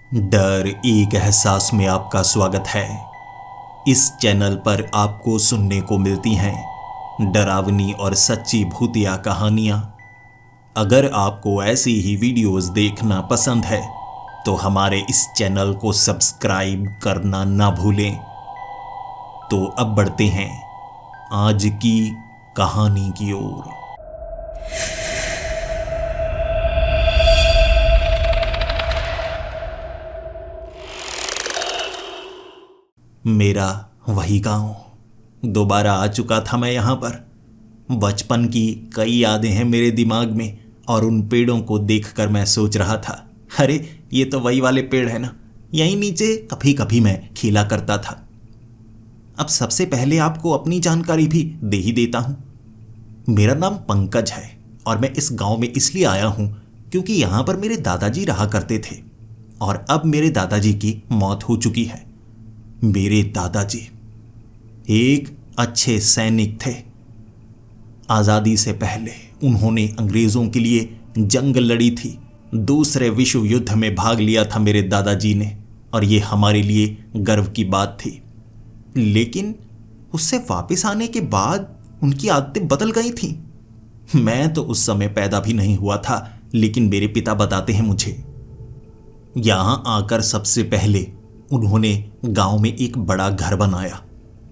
डर एक एहसास में आपका स्वागत है। इस चैनल पर आपको सुनने को मिलती हैं डरावनी और सच्ची भूतिया कहानियाँ। अगर आपको ऐसी ही वीडियोस देखना पसंद है तो हमारे इस चैनल को सब्सक्राइब करना ना भूलें। तो अब बढ़ते हैं आज की कहानी की ओर। मेरा वही गांव दोबारा आ चुका था। मैं यहाँ पर बचपन की कई यादें हैं मेरे दिमाग में और उन पेड़ों को देखकर मैं सोच रहा था, अरे ये तो वही वाले पेड़ है ना, यहीं नीचे कभी कभी मैं खेला करता था। अब सबसे पहले आपको अपनी जानकारी भी दे ही देता हूँ। मेरा नाम पंकज है और मैं इस गांव में इसलिए आया हूँ क्योंकि यहाँ पर मेरे दादाजी रहा करते थे और अब मेरे दादाजी की मौत हो चुकी है। मेरे दादाजी एक अच्छे सैनिक थे। आज़ादी से पहले उन्होंने अंग्रेज़ों के लिए जंग लड़ी थी। दूसरे विश्व युद्ध में भाग लिया था मेरे दादाजी ने और ये हमारे लिए गर्व की बात थी। लेकिन उससे वापस आने के बाद उनकी आदतें बदल गई थीं। मैं तो उस समय पैदा भी नहीं हुआ था, लेकिन मेरे पिता बताते हैं मुझे। यहाँ आकर सबसे पहले उन्होंने गांव में एक बड़ा घर बनाया,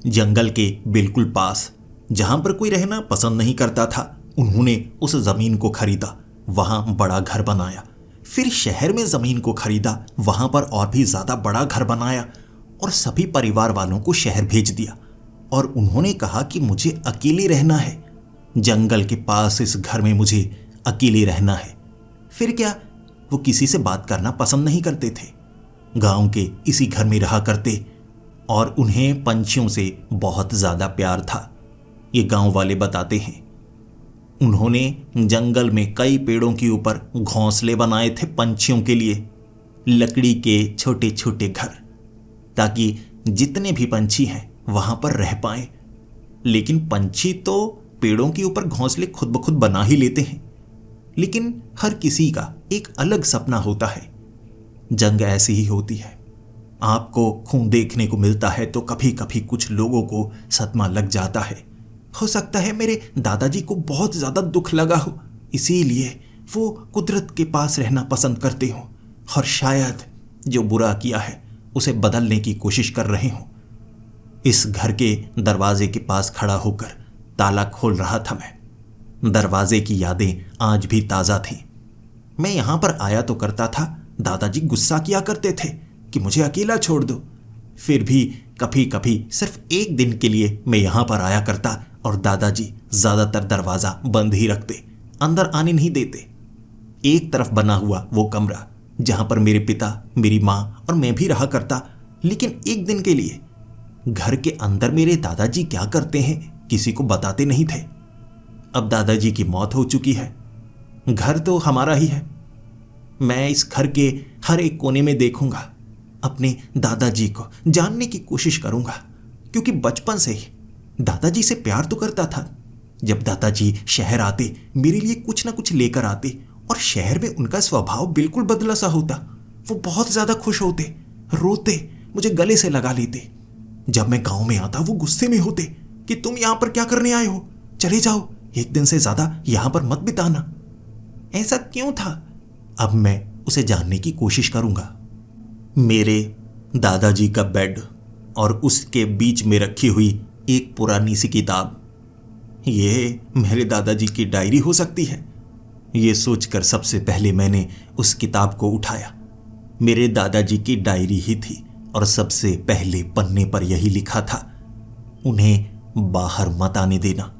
जंगल के बिल्कुल पास, जहां पर कोई रहना पसंद नहीं करता था। उन्होंने उस जमीन को खरीदा, वहां बड़ा घर बनाया। फिर शहर में जमीन को खरीदा, वहां पर और भी ज्यादा बड़ा घर बनाया और सभी परिवार वालों को शहर भेज दिया। और उन्होंने कहा कि मुझे अकेले रहना है, जंगल के पास इस घर में मुझे अकेले रहना है। फिर क्या, वो किसी से बात करना पसंद नहीं करते थे, गांव के इसी घर में रहा करते और उन्हें पंछियों से बहुत ज्यादा प्यार था। ये गांव वाले बताते हैं। उन्होंने जंगल में कई पेड़ों के ऊपर घोंसले बनाए थे पंछियों के लिए, लकड़ी के छोटे छोटे घर, ताकि जितने भी पंछी हैं वहां पर रह पाए। लेकिन पंछी तो पेड़ों के ऊपर घोंसले खुद ब खुद बना ही लेते हैं, लेकिन हर किसी का एक अलग सपना होता है। जंग ऐसी ही होती है, आपको खून देखने को मिलता है तो कभी कभी कुछ लोगों को सदमा लग जाता है। हो सकता है मेरे दादाजी को बहुत ज़्यादा दुख लगा हो, इसीलिए वो कुदरत के पास रहना पसंद करते हो और शायद जो बुरा किया है उसे बदलने की कोशिश कर रहे हो। इस घर के दरवाजे के पास खड़ा होकर ताला खोल रहा था मैं। दरवाजे की यादें आज भी ताज़ा थीं। मैं यहाँ पर आया तो करता था, दादाजी गुस्सा किया करते थे कि मुझे अकेला छोड़ दो। फिर भी कभी कभी सिर्फ एक दिन के लिए मैं यहाँ पर आया करता और दादाजी ज़्यादातर दरवाज़ा बंद ही रखते, अंदर आने नहीं देते। एक तरफ बना हुआ वो कमरा जहाँ पर मेरे पिता, मेरी माँ और मैं भी रहा करता, लेकिन एक दिन के लिए। घर के अंदर मेरे दादाजी क्या करते हैं किसी को बताते नहीं थे। अब दादाजी की मौत हो चुकी है, घर तो हमारा ही है। मैं इस घर के हर एक कोने में देखूंगा, अपने दादाजी को जानने की कोशिश करूंगा, क्योंकि बचपन से ही दादाजी से प्यार तो करता था। जब दादाजी शहर आते मेरे लिए कुछ ना कुछ लेकर आते और शहर में उनका स्वभाव बिल्कुल बदला सा होता। वो बहुत ज़्यादा खुश होते, रोते, मुझे गले से लगा लेते। जब मैं गाँव में आता वो गुस्से में होते कि तुम यहाँ पर क्या करने आए हो, चले जाओ, एक दिन से ज़्यादा यहाँ पर मत बिताना। ऐसा क्यों था, अब मैं उसे जानने की कोशिश करूंगा। मेरे दादाजी का बेड और उसके बीच में रखी हुई एक पुरानी सी किताब, ये मेरे दादाजी की डायरी हो सकती है। ये सोचकर सबसे पहले मैंने उस किताब को उठाया। मेरे दादाजी की डायरी ही थी और सबसे पहले पन्ने पर यही लिखा था, उन्हें बाहर मत आने देना।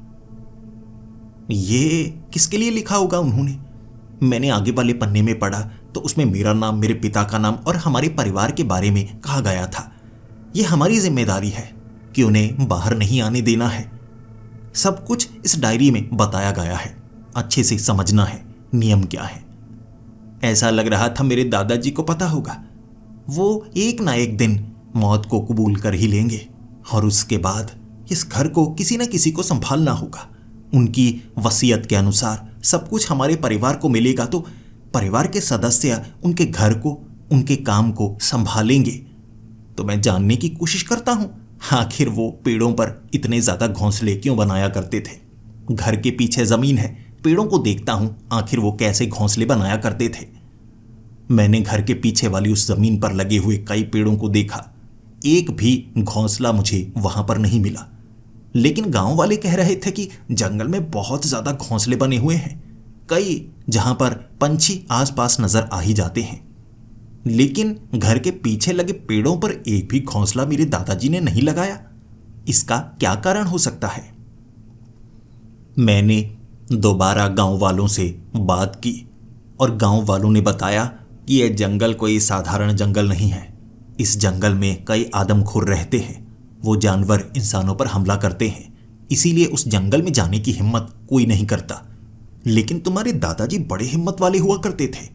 ये किसके लिए लिखा होगा उन्होंने? मैंने आगे वाले पन्ने में पढ़ा तो उसमें मेरा नाम, मेरे पिता का नाम और हमारे परिवार के बारे में कहा गया था। ये हमारी जिम्मेदारी है कि उन्हें बाहर नहीं आने देना है। सब कुछ इस डायरी में बताया गया है, अच्छे से समझना है नियम क्या है। ऐसा लग रहा था मेरे दादाजी को पता होगा, वो एक ना एक दिन मौत को कबूल कर ही लेंगे और उसके बाद इस घर को किसी न किसी को संभालना होगा। उनकी वसीयत के अनुसार सब कुछ हमारे परिवार को मिलेगा तो परिवार के सदस्य उनके घर को उनके काम को संभालेंगे। तो मैं जानने की कोशिश करता हूं आखिर वो पेड़ों पर इतने ज्यादा घोंसले क्यों बनाया करते थे। घर के पीछे जमीन है, पेड़ों को देखता हूं आखिर वो कैसे घोंसले बनाया करते थे। मैंने घर के पीछे वाली उस जमीन पर लगे हुए कई पेड़ों को देखा, एक भी घोंसला मुझे वहां पर नहीं मिला। लेकिन गांव वाले कह रहे थे कि जंगल में बहुत ज्यादा घोंसले बने हुए हैं, कई जहां पर पंछी आसपास नजर आ ही जाते हैं। लेकिन घर के पीछे लगे पेड़ों पर एक भी घोंसला मेरे दादाजी ने नहीं लगाया। इसका क्या कारण हो सकता है? मैंने दोबारा गांव वालों से बात की और गांव वालों ने बताया कि यह जंगल कोई साधारण जंगल नहीं है। इस जंगल में कई आदमखोर रहते हैं, वो जानवर इंसानों पर हमला करते हैं, इसीलिए उस जंगल में जाने की हिम्मत कोई नहीं करता। लेकिन तुम्हारे दादाजी बड़े हिम्मत वाले हुआ करते थे,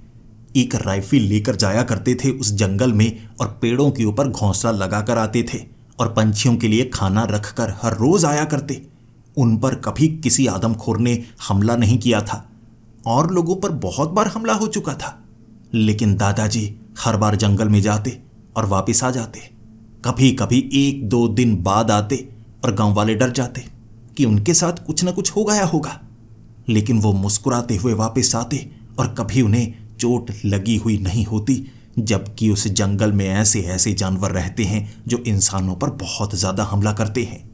एक राइफल लेकर जाया करते थे उस जंगल में और पेड़ों के ऊपर घोंसला लगाकर आते थे और पंछियों के लिए खाना रखकर हर रोज आया करते। उन पर कभी किसी आदमखोर ने हमला नहीं किया था, और लोगों पर बहुत बार हमला हो चुका था। लेकिन दादाजी हर बार जंगल में जाते और वापस आ जाते। कभी कभी 1-2 दिन बाद आते और गांव वाले डर जाते कि उनके साथ कुछ न कुछ हो गया होगा। लेकिन वो मुस्कुराते हुए वापस आते और कभी उन्हें चोट लगी हुई नहीं होती, जबकि उस जंगल में ऐसे ऐसे जानवर रहते हैं जो इंसानों पर बहुत ज्यादा हमला करते हैं।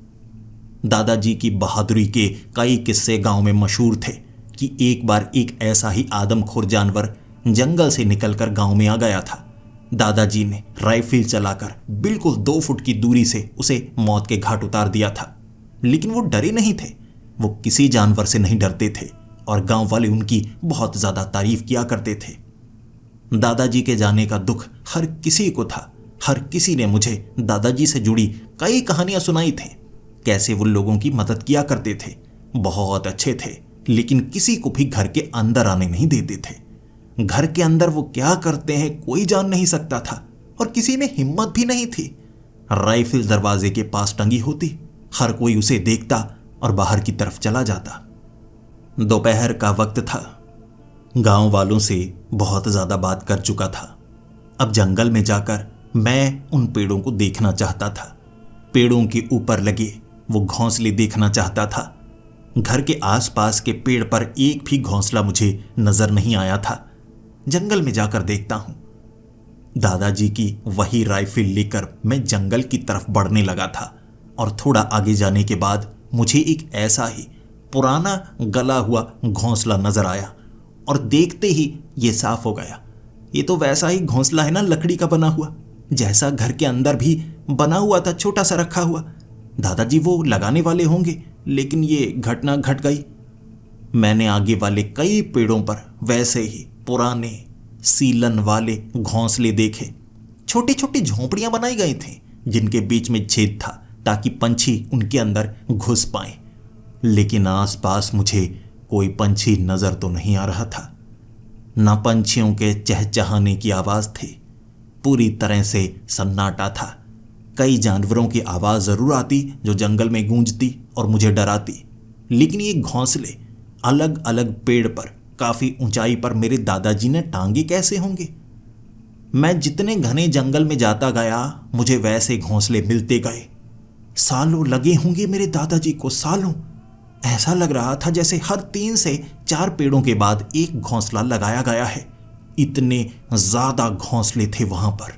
दादाजी की बहादुरी के कई किस्से गांव में मशहूर थे कि एक बार एक ऐसा ही आदमखोर जानवर जंगल से निकलकर गांव में आ गया था। दादाजी ने राइफल चलाकर बिल्कुल 2 फुट की दूरी से उसे मौत के घाट उतार दिया था। लेकिन वो डरे नहीं थे, वो किसी जानवर से नहीं डरते थे और गांव वाले उनकी बहुत ज्यादा तारीफ किया करते थे। दादाजी के जाने का दुख हर किसी को था। हर किसी ने मुझे दादाजी से जुड़ी कई कहानियां सुनाई थी, कैसे वो लोगों की मदद किया करते थे, बहुत अच्छे थे, लेकिन किसी को भी घर के अंदर आने नहीं देते थे। घर के अंदर वो क्या करते हैं कोई जान नहीं सकता था और किसी में हिम्मत भी नहीं थी। राइफल दरवाजे के पास टंगी होती, हर कोई उसे देखता और बाहर की तरफ चला जाता। दोपहर का वक्त था, गांव वालों से बहुत ज्यादा बात कर चुका था। अब जंगल में जाकर मैं उन पेड़ों को देखना चाहता था, पेड़ों के ऊपर लगे वो घोंसले देखना चाहता था। घर के आसपास के पेड़ पर एक भी घोंसला मुझे नजर नहीं आया था। जंगल में जाकर देखता हूं। दादाजी की वही राइफल लेकर मैं जंगल की तरफ बढ़ने लगा था और थोड़ा आगे जाने के बाद मुझे एक ऐसा ही पुराना गला हुआ घोंसला नजर आया और देखते ही ये साफ हो गया, ये तो वैसा ही घोंसला है ना, लकड़ी का बना हुआ, जैसा घर के अंदर भी बना हुआ था, छोटा सा रखा हुआ। दादाजी वो लगाने वाले होंगे, लेकिन ये घटना घट गई। मैंने आगे वाले कई पेड़ों पर वैसे ही पुराने सीलन वाले घोंसले देखे। छोटी छोटी झोंपड़ियां बनाई गई थी जिनके बीच में छेद था ताकि पंछी उनके अंदर घुस पाए। लेकिन आसपास मुझे कोई पंछी नजर तो नहीं आ रहा था, ना पंछियों के चहचहाने की आवाज थी, पूरी तरह से सन्नाटा था। कई जानवरों की आवाज जरूर आती जो जंगल में गूंजती और मुझे डराती, लेकिन ये घोंसले अलग अलग पेड़ पर काफी ऊंचाई पर मेरे दादाजी ने टांगे कैसे होंगे? मैं जितने घने जंगल में जाता गया मुझे वैसे घोंसले मिलते गए। सालों लगे होंगे मेरे दादाजी को, सालों। ऐसा लग रहा था जैसे हर 3 से 4 पेड़ों के बाद एक घोंसला लगाया गया है। इतने ज्यादा घोंसले थे वहां पर।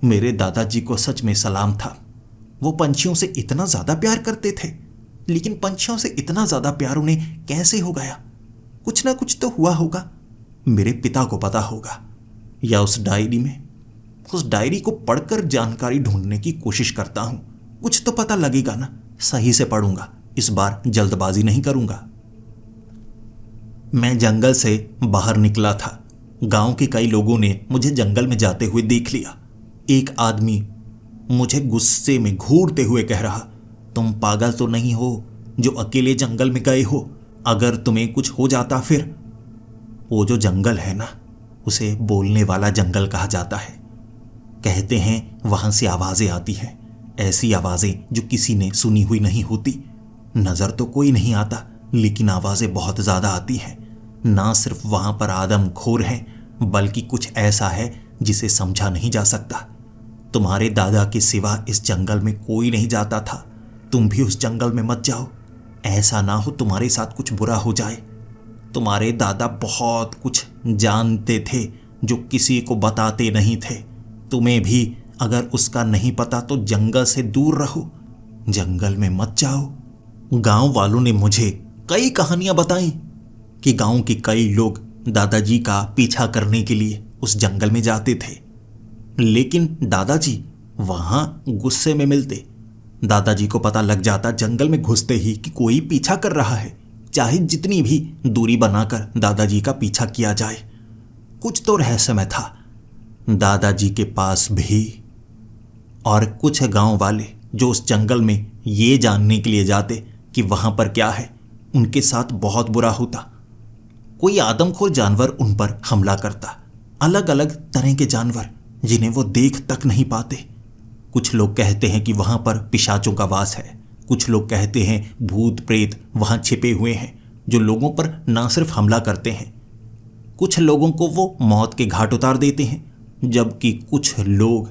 मेरे दादाजी को सच में सलाम था। वो पंछियों से इतना ज्यादा प्यार करते थे, लेकिन पंछियों से इतना ज्यादा प्यार उन्हें कैसे हो गया? कुछ ना कुछ तो हुआ होगा, मेरे पिता को पता होगा, या उस डायरी को पढ़कर जानकारी ढूंढने की कोशिश करता हूं। कुछ तो पता लगेगा ना, सही से पढ़ूंगा, इस बार जल्दबाजी नहीं करूंगा। मैं जंगल से बाहर निकला था। गांव के कई लोगों ने मुझे जंगल में जाते हुए देख लिया। एक आदमी मुझे गुस्से में घूरते हुए कह रहा, तुम पागल तो नहीं हो जो अकेले जंगल में गए हो? अगर तुम्हें कुछ हो जाता फिर? वो जो जंगल है ना, उसे बोलने वाला जंगल कहा जाता है। कहते हैं वहां से आवाजें आती हैं, ऐसी आवाजें जो किसी ने सुनी हुई नहीं होती। नजर तो कोई नहीं आता, लेकिन आवाजें बहुत ज्यादा आती हैं। ना सिर्फ वहां पर आदमखोर हैं, बल्कि कुछ ऐसा है जिसे समझा नहीं जा सकता। तुम्हारे दादा के सिवा इस जंगल में कोई नहीं जाता था। तुम भी उस जंगल में मत जाओ, ऐसा ना हो तुम्हारे साथ कुछ बुरा हो जाए। तुम्हारे दादा बहुत कुछ जानते थे जो किसी को बताते नहीं थे। तुम्हें भी अगर उसका नहीं पता तो जंगल से दूर रहो, जंगल में मत जाओ। गांव वालों ने मुझे कई कहानियां बताई कि गांव के कई लोग दादाजी का पीछा करने के लिए उस जंगल में जाते थे, लेकिन दादाजी वहां गुस्से में मिलते। दादाजी को पता लग जाता जंगल में घुसते ही कि कोई पीछा कर रहा है, चाहे जितनी भी दूरी बनाकर दादाजी का पीछा किया जाए। कुछ तो रहस्यमय था दादाजी के पास भी। और कुछ गांव वाले जो उस जंगल में ये जानने के लिए जाते कि वहां पर क्या है, उनके साथ बहुत बुरा होता। कोई आदमखोर जानवर उन पर हमला करता, अलग अलग तरह के जानवर जिन्हें वो देख तक नहीं पाते। कुछ लोग कहते हैं कि वहां पर पिशाचों का वास है, कुछ लोग कहते हैं भूत प्रेत वहां छिपे हुए हैं जो लोगों पर ना सिर्फ हमला करते हैं, कुछ लोगों को वो मौत के घाट उतार देते हैं, जबकि कुछ लोग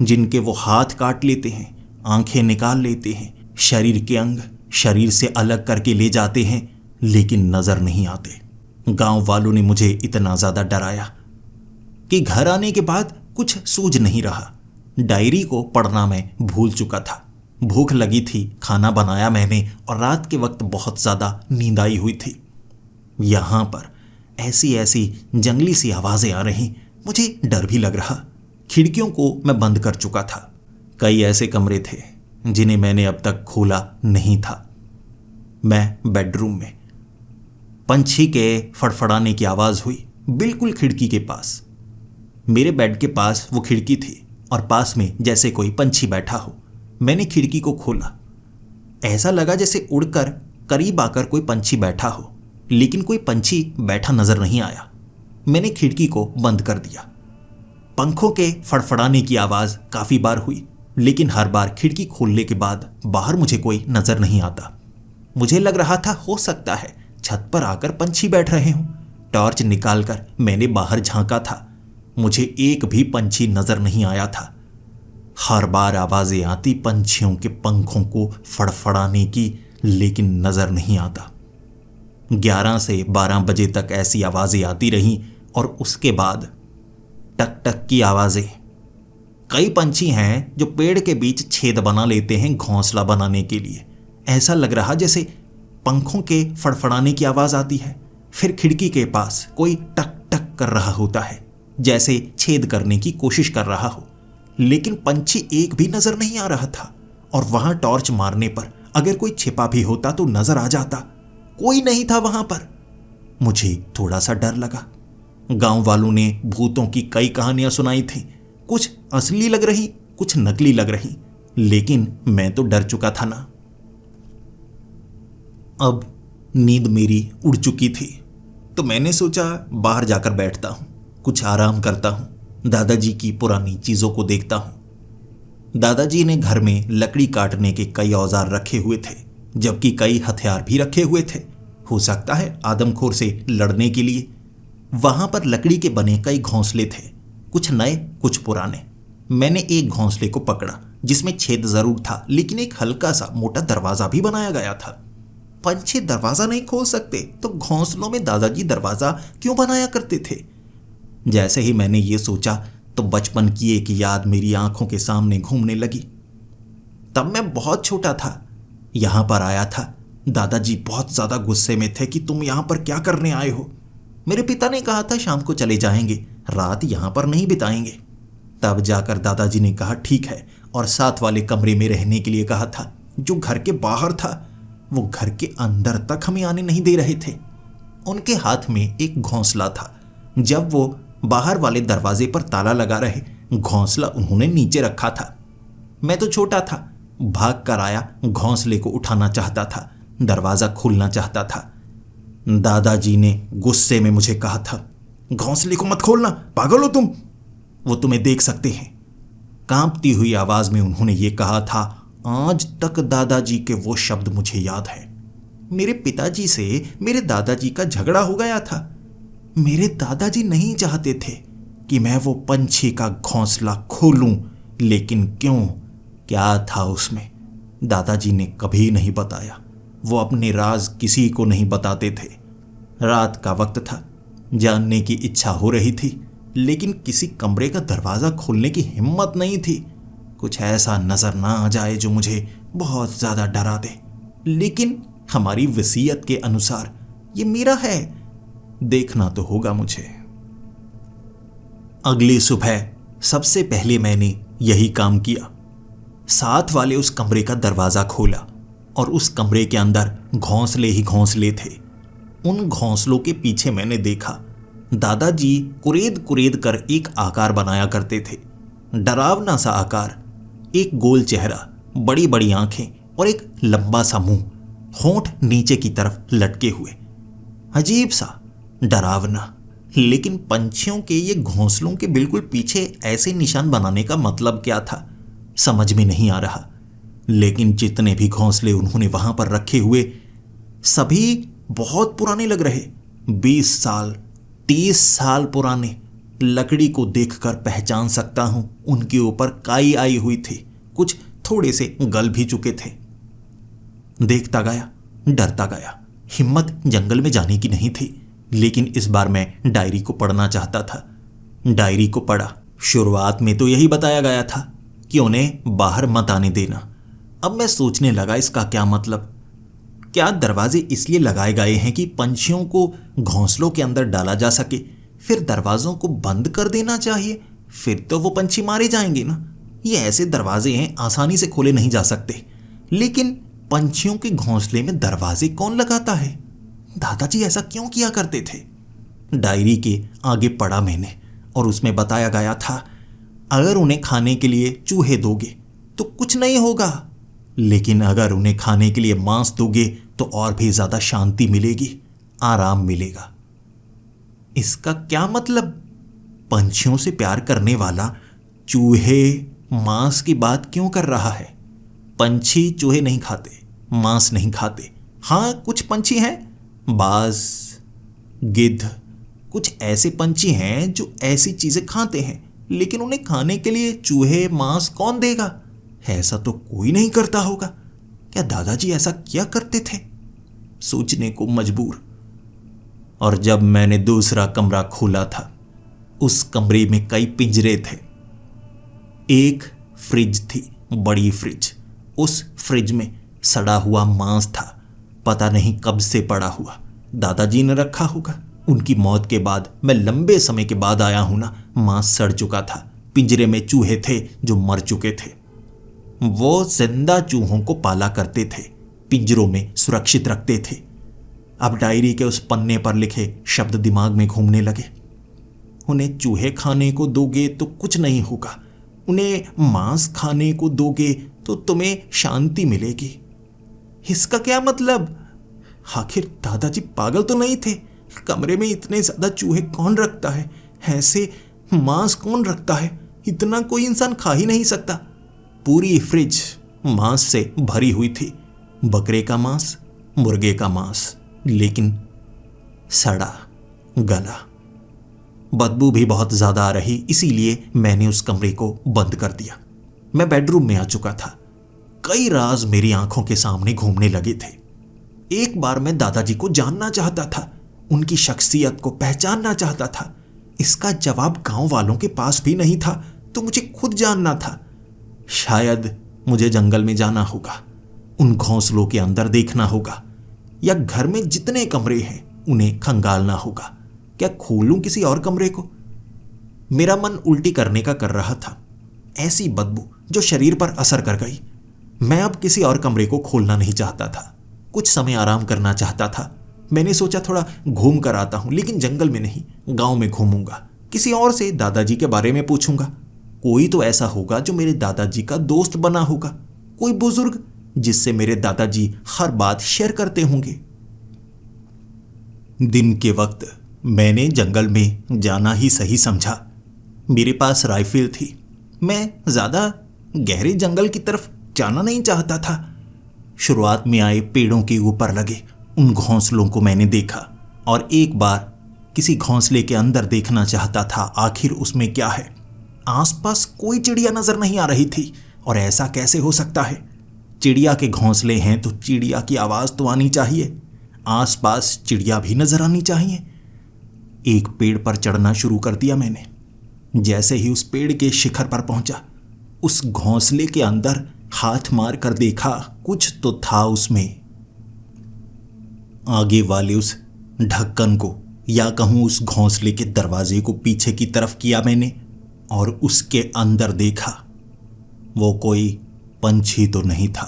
जिनके वो हाथ काट लेते हैं, आंखें निकाल लेते हैं, शरीर के अंग शरीर से अलग करके ले जाते हैं, लेकिन नजर नहीं आते। गांव वालों ने मुझे इतना ज्यादा डराया कि घर आने के बाद कुछ सूझ नहीं रहा। डायरी को पढ़ना मैं भूल चुका था। भूख लगी थी, खाना बनाया मैंने, और रात के वक्त बहुत ज्यादा नींद आई हुई थी। यहां पर ऐसी ऐसी जंगली सी आवाजें आ रही, मुझे डर भी लग रहा। खिड़कियों को मैं बंद कर चुका था। कई ऐसे कमरे थे जिन्हें मैंने अब तक खोला नहीं था। मैं बेडरूम में, पंछी के फड़फड़ाने की आवाज हुई बिल्कुल खिड़की के पास। मेरे बेड के पास वो खिड़की थी और पास में जैसे कोई पंछी बैठा हो। मैंने खिड़की को खोला, ऐसा लगा जैसे उड़कर करीब आकर कोई पंछी बैठा हो, लेकिन कोई पंछी बैठा नजर नहीं आया। मैंने खिड़की को बंद कर दिया। पंखों के फड़फड़ाने की आवाज काफी बार हुई, लेकिन हर बार खिड़की खोलने के बाद बाहर मुझे कोई नजर नहीं आता। मुझे लग रहा था हो सकता है छत पर आकर पंछी बैठ रहे हों। टॉर्च निकालकर मैंने बाहर झांका था, मुझे एक भी पंछी नजर नहीं आया था। हर बार आवाजें आती पंछियों के पंखों को फड़फड़ाने की, लेकिन नजर नहीं आता। 11 से 12 बजे तक ऐसी आवाजें आती रहीं और उसके बाद टक टक की आवाजें। कई पंछी हैं जो पेड़ के बीच छेद बना लेते हैं घोंसला बनाने के लिए। ऐसा लग रहा जैसे पंखों के फड़फड़ाने की आवाज आती है, फिर खिड़की के पास कोई टक टक कर रहा होता है, जैसे छेद करने की कोशिश कर रहा हो, लेकिन पंछी एक भी नजर नहीं आ रहा था। और वहां टॉर्च मारने पर अगर कोई छिपा भी होता तो नजर आ जाता। कोई नहीं था वहां पर। मुझे थोड़ा सा डर लगा। गांव वालों ने भूतों की कई कहानियां सुनाई थी, कुछ असली लग रही, कुछ नकली लग रही, लेकिन मैं तो डर चुका था ना। अब नींद मेरी उड़ चुकी थी, तो मैंने सोचा बाहर जाकर बैठता हूं, कुछ आराम करता हूं, दादाजी की पुरानी चीजों को देखता हूं। दादाजी ने घर में लकड़ी काटने के कई औजार रखे हुए थे, जबकि कई हथियार भी रखे हुए थे, हो सकता है आदमखोर से लड़ने के लिए। वहां पर लकड़ी के बने कई घोंसले थे, कुछ नए कुछ पुराने। मैंने एक घोंसले को पकड़ा जिसमें छेद जरूर था, लेकिन एक हल्का सा मोटा दरवाजा भी बनाया गया था। पंछी दरवाजा नहीं खोल सकते तो घोंसलों में दादाजी दरवाजा क्यों बनाया करते थे? जैसे ही मैंने ये सोचा तो बचपन की एक याद मेरी आंखों के सामने घूमने लगी। तब मैं बहुत छोटा था, यहां पर आया था। दादाजी बहुत ज्यादा गुस्से में थे कि तुम यहां पर क्या करने आए हो। मेरे पिता ने कहा था शाम को चले जाएंगे, रात यहां पर नहीं बिताएंगे। तब जाकर दादाजी ने कहा ठीक है, और साथ वाले कमरे में रहने के लिए कहा था, जो घर के बाहर था। वो घर के अंदर तक हमें आने नहीं दे रहे थे। उनके हाथ में एक घोंसला था। जब वो बाहर वाले दरवाजे पर ताला लगा रहे, घोंसला उन्होंने नीचे रखा था। मैं तो छोटा था, भाग कर आया, घोंसले को उठाना चाहता था, दरवाजा खोलना चाहता था। दादाजी ने गुस्से में मुझे कहा था, घोंसले को मत खोलना, पागल हो तुम, वो तुम्हें देख सकते हैं। कांपती हुई आवाज में उन्होंने ये कहा था। आज तक दादाजी के वो शब्द मुझे याद है। मेरे पिताजी से मेरे दादाजी का झगड़ा हो गया था। मेरे दादाजी नहीं चाहते थे कि मैं वो पंछी का घोंसला खोलूं, लेकिन क्यों, क्या था उसमें, दादाजी ने कभी नहीं बताया। वो अपने राज किसी को नहीं बताते थे। रात का वक्त था, जानने की इच्छा हो रही थी, लेकिन किसी कमरे का दरवाज़ा खोलने की हिम्मत नहीं थी। कुछ ऐसा नजर ना आ जाए जो मुझे बहुत ज़्यादा डरा दे। लेकिन हमारी वसीयत के अनुसार ये मेरा है, देखना तो होगा मुझे। अगली सुबह सबसे पहले मैंने यही काम किया। साथ वाले उस कमरे का दरवाज़ा खोला और उस कमरे के अंदर घोंसले ही घोंसले थे। उन घोंसलों के पीछे मैंने देखा दादाजी कुरेद कुरेद कर एक आकार बनाया करते थे। डरावना सा आकार, एक गोल चेहरा, बड़ी बड़ी आंखें और एक लंबा सा मुंह, होंठ नीचे की तरफ लटके हुए। अजीब सा, डरावना। लेकिन पंछियों के ये घोंसलों के बिल्कुल पीछे ऐसे निशान बनाने का मतलब क्या था, समझ में नहीं आ रहा। लेकिन जितने भी घोंसले उन्होंने वहां पर रखे हुए, सभी बहुत पुराने लग रहे। 20 साल 30 साल पुराने। लकड़ी को देखकर पहचान सकता हूं उनके ऊपर काई आई हुई थी, कुछ थोड़े से गल भी चुके थे। देखता गया, डरता गया। हिम्मत जंगल में जाने की नहीं थी, लेकिन इस बार मैं डायरी को पढ़ना चाहता था। डायरी को पढ़ा। शुरुआत में तो यही बताया गया था कि उन्हें बाहर मत आने देना। अब मैं सोचने लगा, इसका क्या मतलब? क्या दरवाजे इसलिए लगाए गए हैं कि पंछियों को घोंसलों के अंदर डाला जा सके, फिर दरवाजों को बंद कर देना चाहिए? फिर तो वो पंछी मारे जाएंगे ना। ये ऐसे दरवाजे हैं, आसानी से खोले नहीं जा सकते। लेकिन पंछियों के घोंसले में दरवाजे कौन लगाता है? दादाजी ऐसा क्यों किया करते थे? डायरी के आगे पढ़ा मैंने और उसमें बताया गया था, अगर उन्हें खाने के लिए चूहे दोगे तो कुछ नहीं होगा, लेकिन अगर उन्हें खाने के लिए मांस दोगे तो और भी ज्यादा शांति मिलेगी, आराम मिलेगा। इसका क्या मतलब? पंछियों से प्यार करने वाला चूहे मांस की बात क्यों कर रहा है? पंछी चूहे नहीं खाते, मांस नहीं खाते। हाँ, कुछ पंछी हैं, बाज, गिद्ध, कुछ ऐसे पंछी हैं जो ऐसी चीजें खाते हैं, लेकिन उन्हें खाने के लिए चूहे मांस कौन देगा? ऐसा तो कोई नहीं करता होगा। क्या दादाजी ऐसा क्या करते थे? सोचने को मजबूर। और जब मैंने दूसरा कमरा खोला था, उस कमरे में कई पिंजरे थे। एक फ्रिज थी, बड़ी फ्रिज। उस फ्रिज में सड़ा हुआ मांस था, पता नहीं कब से पड़ा हुआ। दादाजी ने रखा होगा। उनकी मौत के बाद मैं लंबे समय के बाद आया हूं ना, मांस सड़ चुका था। पिंजरे में चूहे थे जो मर चुके थे। वो जिंदा चूहों को पाला करते थे, पिंजरों में सुरक्षित रखते थे। अब डायरी के उस पन्ने पर लिखे शब्द दिमाग में घूमने लगे। उन्हें चूहे खाने को दोगे तो कुछ नहीं होगा, उन्हें मांस खाने को दोगे तो तुम्हें शांति मिलेगी। इसका क्या मतलब? आखिर दादाजी पागल तो नहीं थे? कमरे में इतने ज्यादा चूहे कौन रखता है? ऐसे मांस कौन रखता है? इतना कोई इंसान खा ही नहीं सकता। पूरी फ्रिज मांस से भरी हुई थी, बकरे का मांस, मुर्गे का मांस, लेकिन सड़ा गला। बदबू भी बहुत ज्यादा आ रही, इसीलिए मैंने उस कमरे को बंद कर दिया। मैं बेडरूम में आ चुका था। कई राज मेरी आंखों के सामने घूमने लगे थे। एक बार मैं दादाजी को जानना चाहता था, उनकी शख्सियत को पहचानना चाहता था। इसका जवाब गांव वालों के पास भी नहीं था, तो मुझे खुद जानना था। शायद मुझे जंगल में जाना होगा, उन घोंसलों के अंदर देखना होगा, या घर में जितने कमरे हैं उन्हें खंगालना होगा। क्या खोलूं किसी और कमरे को? मेरा मन उल्टी करने का कर रहा था। ऐसी बदबू जो शरीर पर असर कर गई। मैं अब किसी और कमरे को खोलना नहीं चाहता था। कुछ समय आराम करना चाहता था। मैंने सोचा थोड़ा घूम कर आता हूं, लेकिन जंगल में नहीं, गांव में घूमूंगा। किसी और से दादाजी के बारे में पूछूंगा। कोई तो ऐसा होगा जो मेरे दादाजी का दोस्त बना होगा, कोई बुजुर्ग जिससे मेरे दादाजी हर बात शेयर करते होंगे। दिन के वक्त मैंने जंगल में जाना ही सही समझा। मेरे पास राइफल थी। मैं ज्यादा गहरे जंगल की तरफ जाना नहीं चाहता था। शुरुआत में आए पेड़ों के ऊपर लगे उन घोंसलों को मैंने देखा और एक बार किसी घोंसले के अंदर देखना चाहता था आखिर उसमें क्या है। आसपास कोई चिड़िया नजर नहीं आ रही थी और ऐसा कैसे हो सकता है? चिड़िया के घोंसले हैं तो चिड़िया की आवाज़ तो आनी चाहिए, आसपास चिड़िया भी नजर आनी चाहिए। एक पेड़ पर चढ़ना शुरू कर दिया मैंने। जैसे ही उस पेड़ के शिखर पर पहुंचा, उस घोंसले के अंदर हाथ मार कर देखा, कुछ तो था उसमें। आगे वाले उस ढक्कन को या कहूं उस घोंसले के दरवाजे को पीछे की तरफ किया मैंने और उसके अंदर देखा। वो कोई पंछी तो नहीं था,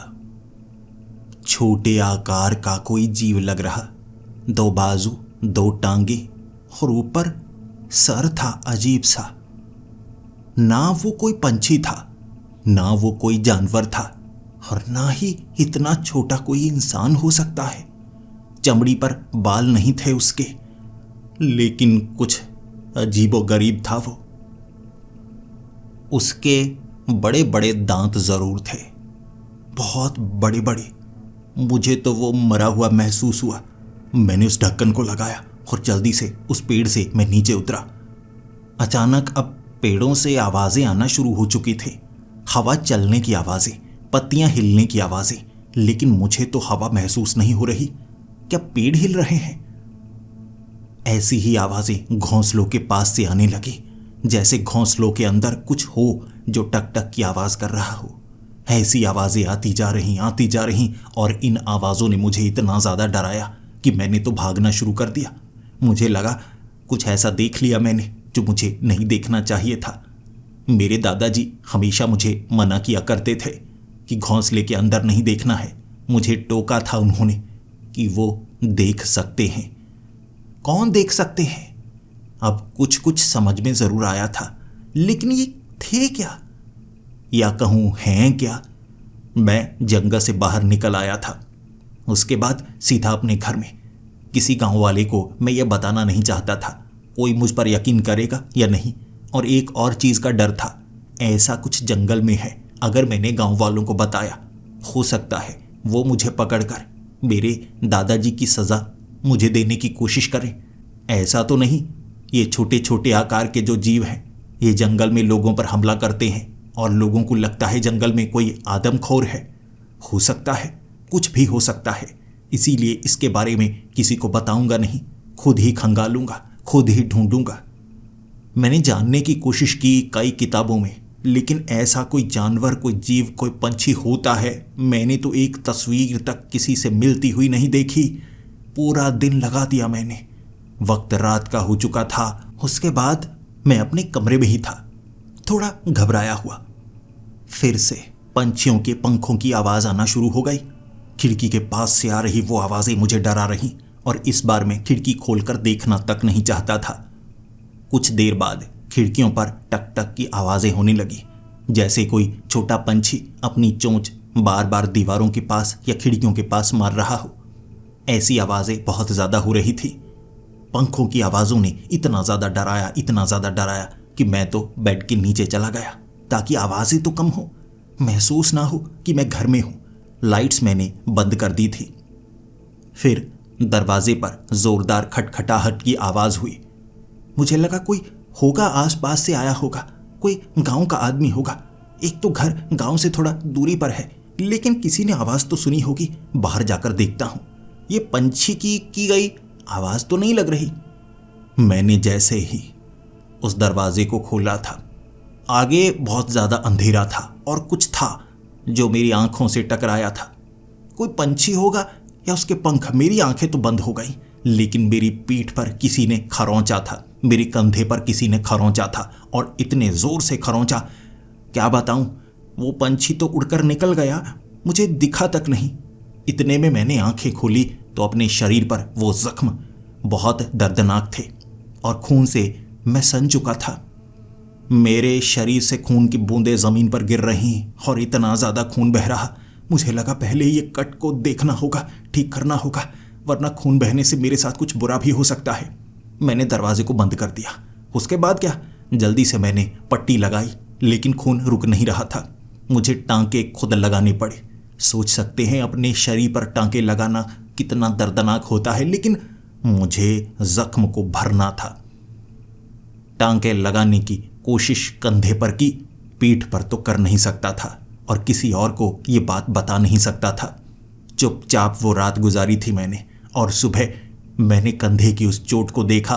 छोटे आकार का कोई जीव लग रहा। 2 बाजू, 2 टांगे और ऊपर सर था अजीब सा। ना वो कोई पंछी था, ना वो कोई जानवर था और ना ही इतना छोटा कोई इंसान हो सकता है। चमड़ी पर बाल नहीं थे उसके, लेकिन कुछ अजीबोगरीब था वो। उसके बड़े बड़े दांत जरूर थे, बहुत बड़े बड़े। मुझे तो वो मरा हुआ महसूस हुआ। मैंने उस ढक्कन को लगाया और जल्दी से उस पेड़ से मैं नीचे उतरा। अचानक अब पेड़ों से आवाजें आना शुरू हो चुकी थी, हवा चलने की आवाजें, पत्तियां हिलने की आवाजें। लेकिन मुझे तो हवा महसूस नहीं हो रही। क्या पेड़ हिल रहे हैं? ऐसी ही आवाजें घोंसलों के पास से आने लगी, जैसे घोंसलों के अंदर कुछ हो जो टक टक की आवाज कर रहा हो। ऐसी आवाजें आती जा रही और इन आवाजों ने मुझे इतना ज्यादा डराया कि मैंने तो भागना शुरू कर दिया। मुझे लगा कुछ ऐसा देख लिया मैंने जो मुझे नहीं देखना चाहिए था। मेरे दादाजी हमेशा मुझे मना किया करते थे कि घोंसले के अंदर नहीं देखना है। मुझे टोका था उन्होंने कि वो देख सकते हैं। कौन देख सकते हैं? अब कुछ कुछ समझ में जरूर आया था, लेकिन ये थे क्या या कहूं हैं क्या? मैं जंगल से बाहर निकल आया था। उसके बाद सीधा अपने घर में। किसी गांव वाले को मैं यह बताना नहीं चाहता था, कोई मुझ पर यकीन करेगा या नहीं। और एक और चीज का डर था, ऐसा कुछ जंगल में है, अगर मैंने गांव वालों को बताया, हो सकता है वो मुझे पकड़कर मेरे दादाजी की सजा मुझे देने की कोशिश करें। ऐसा तो नहीं ये छोटे छोटे आकार के जो जीव हैं ये जंगल में लोगों पर हमला करते हैं और लोगों को लगता है जंगल में कोई आदमखोर है। हो सकता है, कुछ भी हो सकता है। इसीलिए इसके बारे में किसी को बताऊंगा नहीं, खुद ही खंगालूंगा, खुद ही ढूंढूंगा। मैंने जानने की कोशिश की कई किताबों में, लेकिन ऐसा कोई जानवर, कोई जीव, कोई पंछी होता है, मैंने तो एक तस्वीर तक किसी से मिलती हुई नहीं देखी। पूरा दिन लगा दिया मैंने। वक्त रात का हो चुका था। उसके बाद मैं अपने कमरे में ही था, थोड़ा घबराया हुआ। फिर से पंछियों के पंखों की आवाज आना शुरू हो गई। खिड़की के पास से आ रही वो आवाजें मुझे डरा रही और इस बार मैं खिड़की खोलकर देखना तक नहीं चाहता था। कुछ देर बाद खिड़कियों पर टक टक की आवाजें होने लगी, जैसे कोई छोटा पंछी अपनी चोंच बार बार दीवारों के पास या खिड़कियों के पास मार रहा हो। ऐसी आवाजें बहुत ज्यादा हो रही थी। पंखों की आवाजों ने इतना ज्यादा डराया कि मैं तो बेड के नीचे चला गया ताकि आवाजें तो कम हो, महसूस ना हो कि मैं घर में हूं। लाइट्स मैंने बंद कर दी थी। फिर दरवाजे पर जोरदार खटखटाहट की आवाज हुई। मुझे लगा कोई होगा, आसपास से आया होगा, कोई गांव का आदमी होगा। एक तो घर गांव से थोड़ा दूरी पर है, लेकिन किसी ने आवाज तो सुनी होगी। बाहर जाकर देखता हूं, ये पंछी की गई आवाज तो नहीं लग रही। मैंने जैसे ही उस दरवाजे को खोला था, आगे बहुत ज्यादा अंधेरा था और कुछ था जो मेरी आंखों से टकराया था। कोई पंछी होगा या उसके पंख। मेरी आंखें तो बंद हो गई, लेकिन मेरी पीठ पर किसी ने खरोंचा था, मेरे कंधे पर किसी ने खरोंचा था और इतने जोर से खरोंचा, क्या बताऊं। वो पंछी तो उड़कर निकल गया, मुझे दिखा तक नहीं। इतने में मैंने आंखें खोली तो अपने शरीर पर वो जख्म बहुत दर्दनाक थे और खून से मैं सन चुका था। मेरे शरीर से खून की बूंदें जमीन पर गिर रही और इतना ज्यादा खून बह रहा। मुझे लगा पहले ये कट को देखना होगा, ठीक करना होगा, वरना खून बहने से मेरे साथ कुछ बुरा भी हो सकता है। मैंने दरवाजे को बंद कर दिया। उसके बाद क्या, जल्दी से मैंने पट्टी लगाई, लेकिन खून रुक नहीं रहा था। मुझे टांके खुद लगाने पड़े। सोच सकते हैं अपने शरीर पर टांके लगाना कितना दर्दनाक होता है, लेकिन मुझे जख्म को भरना था। टांके लगाने की कोशिश कंधे पर की, पीठ पर तो कर नहीं सकता था और किसी और को ये बात बता नहीं सकता था। चुपचाप वो रात गुजारी थी मैंने, और सुबह मैंने कंधे की उस चोट को देखा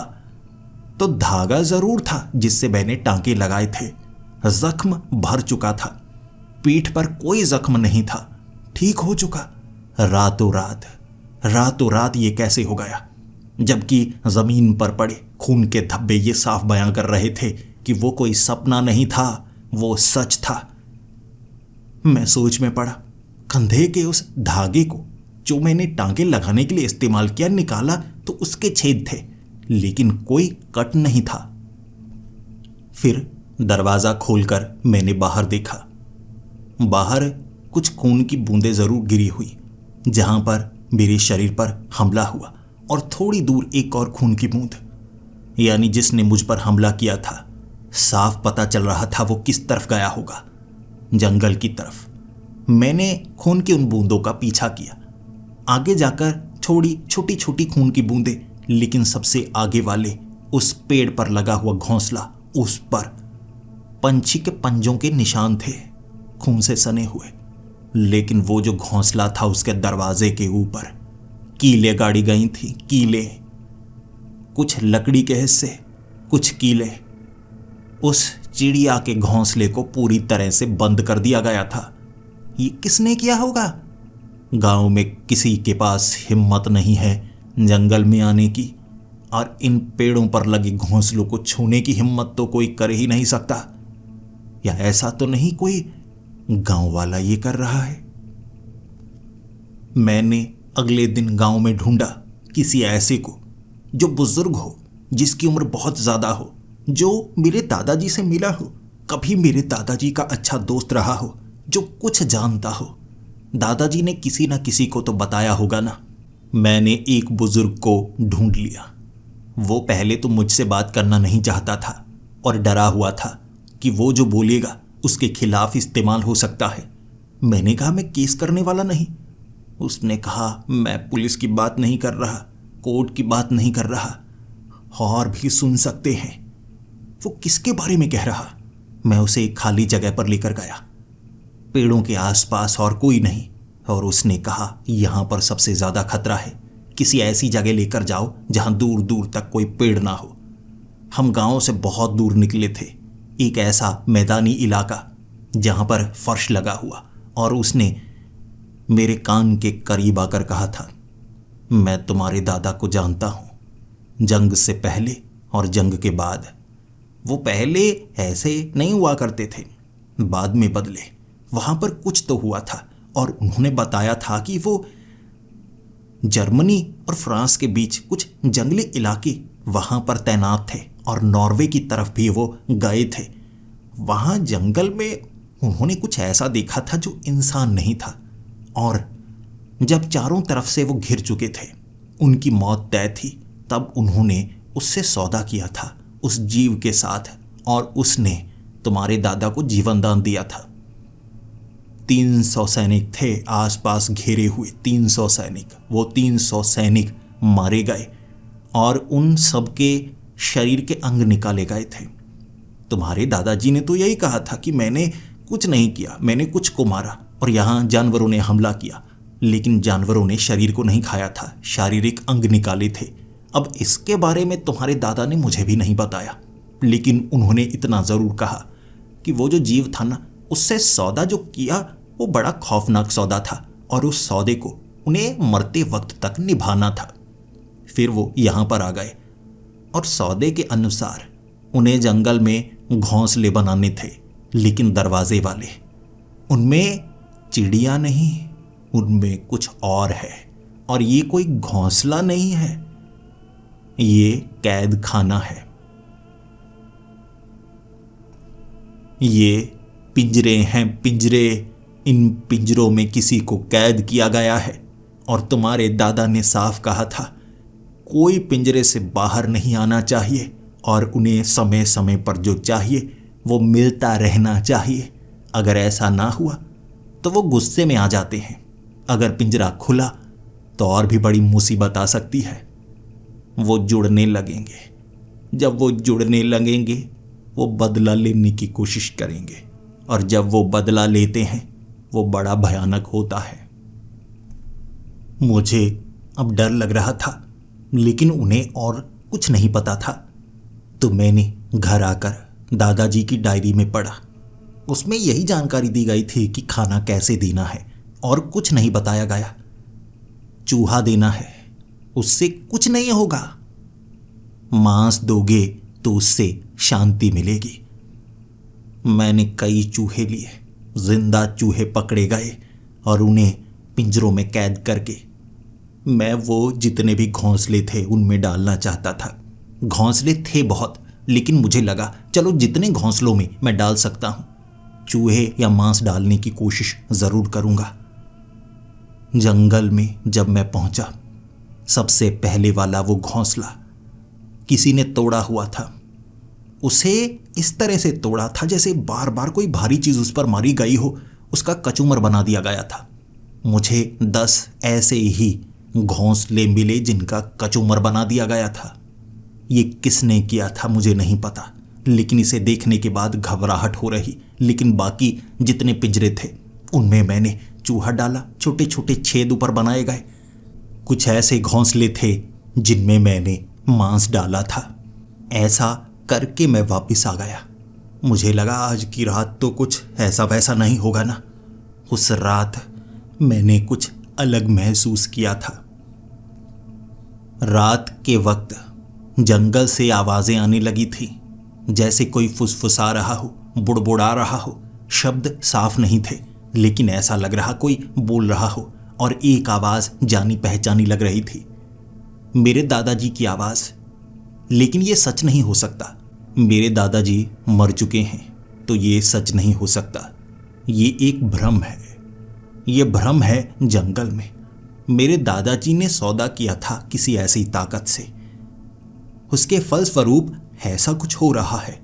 तो धागा जरूर था जिससे मैंने टांके लगाए थे। जख्म भर चुका था, पीठ पर कोई जख्म नहीं था, ठीक हो चुका। रातों रात ये कैसे हो गया? जबकि जमीन पर पड़े खून के धब्बे ये साफ बयां कर रहे थे कि वो कोई सपना नहीं था, वो सच था। मैं सोच में पड़ा। कंधे के उस धागे को जो मैंने टांके लगाने के लिए इस्तेमाल किया निकाला तो उसके छेद थे, लेकिन कोई कट नहीं था। फिर दरवाजा खोलकर मैंने बाहर देखा। बाहर कुछ खून की बूंदें जरूर गिरी हुई जहां पर मेरे शरीर पर हमला हुआ, और थोड़ी दूर एक और खून की बूंद, यानी जिसने मुझ पर हमला किया था साफ पता चल रहा था वो किस तरफ गया होगा, जंगल की तरफ। मैंने खून की उन बूंदों का पीछा किया। आगे जाकर छोड़ी छोटी छोटी खून की बूंदें, लेकिन सबसे आगे वाले उस पेड़ पर लगा हुआ घोंसला, उस पर पंछी के पंजों के निशान थे, खून से सने हुए। लेकिन वो जो घोंसला था उसके दरवाजे के ऊपर कीले गाड़ी गई थी, कीले, कुछ लकड़ी के हिस्से, कुछ कीले। उस चिड़िया के घोंसले को पूरी तरह से बंद कर दिया गया था। ये किसने किया होगा? गांव में किसी के पास हिम्मत नहीं है जंगल में आने की, और इन पेड़ों पर लगे घोंसलों को छूने की हिम्मत तो कोई कर ही नहीं सकता। या ऐसा तो नहीं कोई गांव वाला ये कर रहा है? मैंने अगले दिन गांव में ढूंढा किसी ऐसे को जो बुजुर्ग हो, जिसकी उम्र बहुत ज्यादा हो, जो मेरे दादाजी से मिला हो, कभी मेरे दादाजी का अच्छा दोस्त रहा हो, जो कुछ जानता हो। दादाजी ने किसी ना किसी को तो बताया होगा ना। मैंने एक बुजुर्ग को ढूंढ लिया। वो पहले तो मुझसे बात करना नहीं चाहता था और डरा हुआ था कि वो जो बोलेगा उसके खिलाफ इस्तेमाल हो सकता है। मैंने कहा मैं केस करने वाला नहीं। उसने कहा मैं पुलिस की बात नहीं कर रहा, कोर्ट की बात नहीं कर रहा, और भी सुन सकते हैं। वो किसके बारे में कह रहा? मैं उसे एक खाली जगह पर लेकर गया, पेड़ों के आसपास और कोई नहीं, और उसने कहा यहां पर सबसे ज्यादा खतरा है, किसी ऐसी जगह लेकर जाओ जहां दूर दूर तक कोई पेड़ ना हो। हम गांव से बहुत दूर निकले थे, एक ऐसा मैदानी इलाका जहां पर फर्श लगा हुआ, और उसने मेरे कान के करीब आकर कहा था, मैं तुम्हारे दादा को जानता हूं, जंग से पहले और जंग के बाद। वो पहले ऐसे नहीं हुआ करते थे, बाद में बदले। वहां पर कुछ तो हुआ था, और उन्होंने बताया था कि वो जर्मनी और फ्रांस के बीच कुछ जंगली इलाके वहां पर तैनात थे, और नॉर्वे की तरफ भी वो गए थे। वहां जंगल में उन्होंने कुछ ऐसा देखा था जो इंसान नहीं था, और जब चारों तरफ से वो घिर चुके थे, उनकी मौत तय थी, तब उन्होंने उससे सौदा किया था, उस जीव के साथ, और उसने तुम्हारे दादा को जीवन दान दिया था। 300 सैनिक थे आसपास घेरे हुए, 300 सैनिक। वो 300 सैनिक मारे गए और उन सबके शरीर के अंग निकाले गए थे। तुम्हारे दादाजी ने तो यही कहा था कि मैंने कुछ नहीं किया, मैंने कुछ को मारा और यहाँ जानवरों ने हमला किया, लेकिन जानवरों ने शरीर को नहीं खाया था, शारीरिक अंग निकाले थे। अब इसके बारे में तुम्हारे दादा ने मुझे भी नहीं बताया, लेकिन उन्होंने इतना जरूर कहा कि वो जो जीव था ना, उससे सौदा जो किया वो बड़ा खौफनाक सौदा था, और उस सौदे को उन्हें मरते वक्त तक निभाना था। फिर वो यहाँ पर आ गए, और सौदे के अनुसार उन्हें जंगल में घोंसले बनाने थे, लेकिन दरवाजे वाले। उनमें चिड़िया नहीं, उनमें कुछ और है, और ये कोई घोंसला नहीं है, ये कैद खाना है। ये पिंजरे हैं, पिंजरे। इन पिंजरों में किसी को कैद किया गया है, और तुम्हारे दादा ने साफ कहा था कोई पिंजरे से बाहर नहीं आना चाहिए, और उन्हें समय समय पर जो चाहिए वो मिलता रहना चाहिए। अगर ऐसा ना हुआ तो वो गुस्से में आ जाते हैं। अगर पिंजरा खुला तो और भी बड़ी मुसीबत आ सकती है। वो जुड़ने लगेंगे। जब वो जुड़ने लगेंगे वो बदला लेने की कोशिश करेंगे, और जब वो बदला लेते हैं वो बड़ा भयानक होता है। मुझे अब डर लग रहा था, लेकिन उन्हें और कुछ नहीं पता था। तो मैंने घर आकर दादाजी की डायरी में पढ़ा। उसमें यही जानकारी दी गई थी कि खाना कैसे देना है, और कुछ नहीं बताया गया। चूहा देना है, उससे कुछ नहीं होगा। मांस दोगे तो उससे शांति मिलेगी। मैंने कई चूहे लिए, जिंदा चूहे पकड़े गए और उन्हें पिंजरों में कैद करके मैं वो जितने भी घोंसले थे उनमें डालना चाहता था। घोंसले थे बहुत, लेकिन मुझे लगा चलो जितने घोंसलों में मैं डाल सकता हूं, चूहे या मांस डालने की कोशिश जरूर करूंगा। जंगल में जब मैं पहुंचा, सबसे पहले वाला वो घोंसला किसी ने तोड़ा हुआ था। उसे इस तरह से तोड़ा था जैसे बार बार कोई भारी चीज उस पर मारी गई हो, उसका कचूमर बना दिया गया था। मुझे 10 ऐसे ही घोंसले मिले जिनका कचूमर बना दिया गया था। ये किसने किया था मुझे नहीं पता, लेकिन इसे देखने के बाद घबराहट हो रही। लेकिन बाकी जितने पिंजरे थे उनमें मैंने चूहा डाला, छोटे छोटे छेद ऊपर बनाए गए। कुछ ऐसे घोंसले थे जिनमें मैंने मांस डाला था। ऐसा करके मैं वापस आ गया। मुझे लगा आज की रात तो कुछ ऐसा वैसा नहीं होगा ना। उस रात मैंने कुछ अलग महसूस किया था। रात के वक्त जंगल से आवाजें आने लगी थी, जैसे कोई फुसफुसा रहा हो, बुड़बुड़ा रहा हो। शब्द साफ नहीं थे, लेकिन ऐसा लग रहा कोई बोल रहा हो, और एक आवाज जानी पहचानी लग रही थी, मेरे दादाजी की आवाज। लेकिन यह सच नहीं हो सकता। मेरे दादाजी मर चुके हैं, तो ये सच नहीं हो सकता। ये एक भ्रम है। ये भ्रम है जंगल में। मेरे दादाजी ने सौदा किया था किसी ऐसी ताकत से, उसके फलस्वरूप ऐसा कुछ हो रहा है।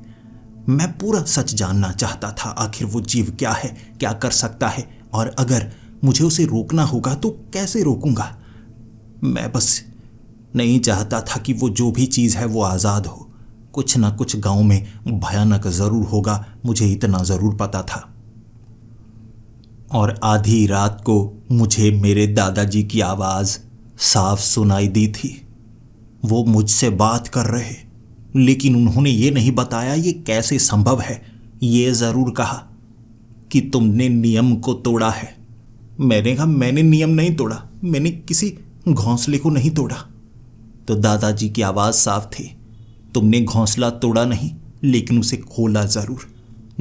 मैं पूरा सच जानना चाहता था। आखिर वो जीव क्या है, क्या कर सकता है, और अगर मुझे उसे रोकना होगा तो कैसे रोकूंगा। मैं बस नहीं चाहता था कि वो जो भी चीज़ है वो आज़ाद हो। कुछ ना कुछ गांव में भयानक ज़रूर होगा, मुझे इतना ज़रूर पता था। और आधी रात को मुझे मेरे दादाजी की आवाज़ साफ सुनाई दी थी। वो मुझसे बात कर रहे, लेकिन उन्होंने ये नहीं बताया ये कैसे संभव है। ये ज़रूर कहा कि तुमने नियम को तोड़ा है। मैंने कहा मैंने नियम नहीं तोड़ा, मैंने किसी घोंसले को नहीं तोड़ा। तो दादाजी की आवाज़ साफ थी, तुमने घोंसला तोड़ा नहीं, लेकिन उसे खोला ज़रूर।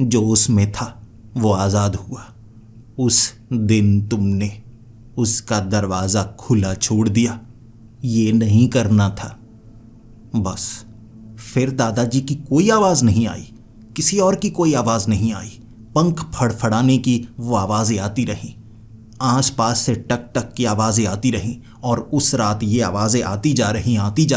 जो उसमें था वो आज़ाद हुआ। उस दिन तुमने उसका दरवाज़ा खुला छोड़ दिया। ये नहीं करना था। बस फिर दादाजी की कोई आवाज़ नहीं आई, किसी और की कोई आवाज़ नहीं आई। पंख फड़फड़ाने की वो आवाज़ें आती रहीं, आसपास से टक टक की आवाज़ें आती रहीं, और उस रात ये आवाज़ें आती जा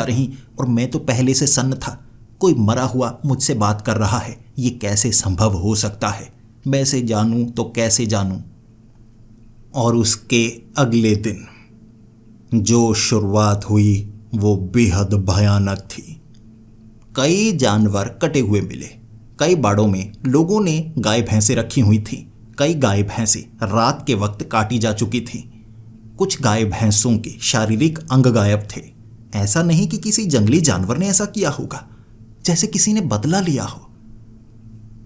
रहीं। और मैं तो पहले से सन्न था। कोई मरा हुआ मुझसे बात कर रहा है, ये कैसे संभव हो सकता है। मैं इसे जानूं तो कैसे जानूं। और उसके अगले दिन जो शुरुआत हुई वो बेहद भयानक थी। कई जानवर कटे हुए मिले। कई बाड़ों में लोगों ने गाय भैंसें रखी हुई थी। कई गाय भैंसें रात के वक्त काटी जा चुकी थी। कुछ गाय भैंसों के शारीरिक अंग गायब थे। ऐसा नहीं कि किसी जंगली जानवर ने ऐसा किया होगा, जैसे किसी ने बदला लिया हो।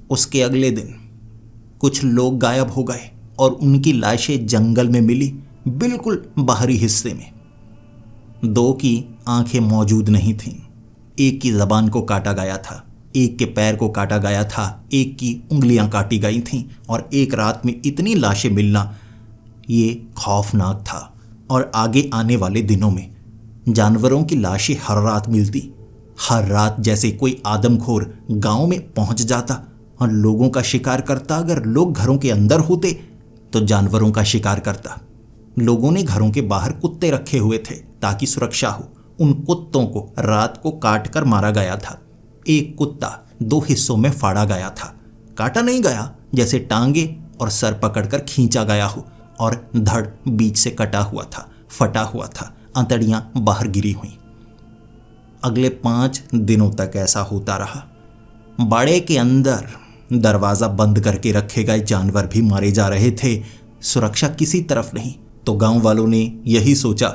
उसके अगले दिन कुछ लोग गायब हो गए और उनकी लाशें जंगल में मिली, बिल्कुल बाहरी हिस्से में। 2 की आंखें मौजूद नहीं थीं। एक की ज़बान को काटा गया था, एक के पैर को काटा गया था, एक की उंगलियां काटी गई थीं। और एक रात में इतनी लाशें मिलना ये खौफनाक था। और आगे आने वाले दिनों में जानवरों की लाशें हर रात मिलती। हर रात जैसे कोई आदमखोर गांव में पहुंच जाता और लोगों का शिकार करता। अगर लोग घरों के अंदर होते तो जानवरों का शिकार करता। लोगों ने घरों के बाहर कुत्ते रखे हुए थे ताकि सुरक्षा हो। उन कुत्तों को रात को काट कर मारा गया था। एक कुत्ता 2 हिस्सों में फाड़ा गया था। काटा नहीं गया, जैसे टांगे और सर पकड़कर खींचा गया हो, और धड़ बीच से कटा हुआ था, फटा हुआ था, अंतड़ियां बाहर गिरी हुई। अगले 5 दिनों तक ऐसा होता रहा। बाड़े के अंदर दरवाज़ा बंद करके रखे गए जानवर भी मारे जा रहे थे, सुरक्षा किसी तरफ नहीं। तो गांव वालों ने यही सोचा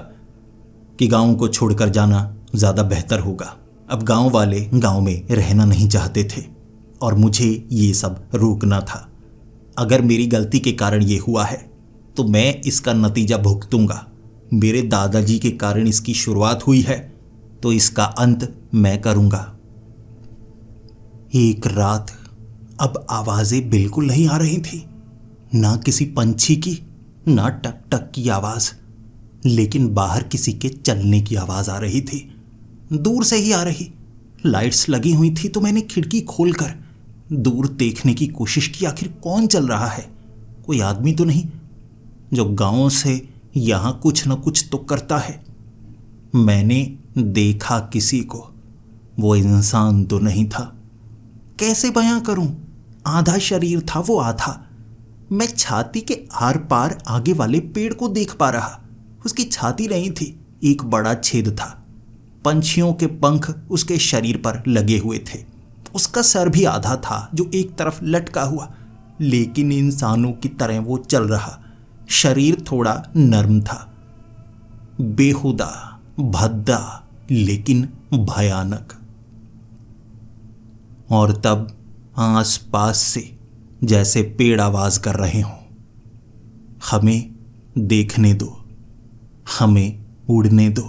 कि गांव को छोड़कर जाना ज़्यादा बेहतर होगा। अब गांव वाले गांव में रहना नहीं चाहते थे और मुझे ये सब रोकना था। अगर मेरी गलती के कारण ये हुआ है तो मैं इसका नतीजा भुगतूंगा। मेरे दादाजी के कारण इसकी शुरुआत हुई है तो इसका अंत मैं करूंगा। एक रात अब आवाज़ें बिल्कुल नहीं आ रही थी, ना किसी पंछी की, ना टक टक की आवाज़, लेकिन बाहर किसी के चलने की आवाज़ आ रही थी, दूर से ही आ रही। लाइट्स लगी हुई थी तो मैंने खिड़की खोलकर दूर देखने की कोशिश की, आखिर कौन चल रहा है। कोई आदमी तो नहीं जो गांव से यहाँ कुछ न कुछ तो करता है। मैंने देखा किसी को, वो इंसान तो नहीं था। कैसे बयां करूं, आधा शरीर था वो आधा। मैं छाती के आर पार आगे वाले पेड़ को देख पा रहा। उसकी छाती नहीं थी, एक बड़ा छेद था। पंछियों के पंख उसके शरीर पर लगे हुए थे। उसका सर भी आधा था जो एक तरफ लटका हुआ, लेकिन इंसानों की तरह वो चल रहा। शरीर थोड़ा नर्म था, बेहुदा, भद्दा, लेकिन भयानक। और तब आसपास से जैसे पेड़ आवाज कर रहे हों, हमें देखने दो, हमें उड़ने दो,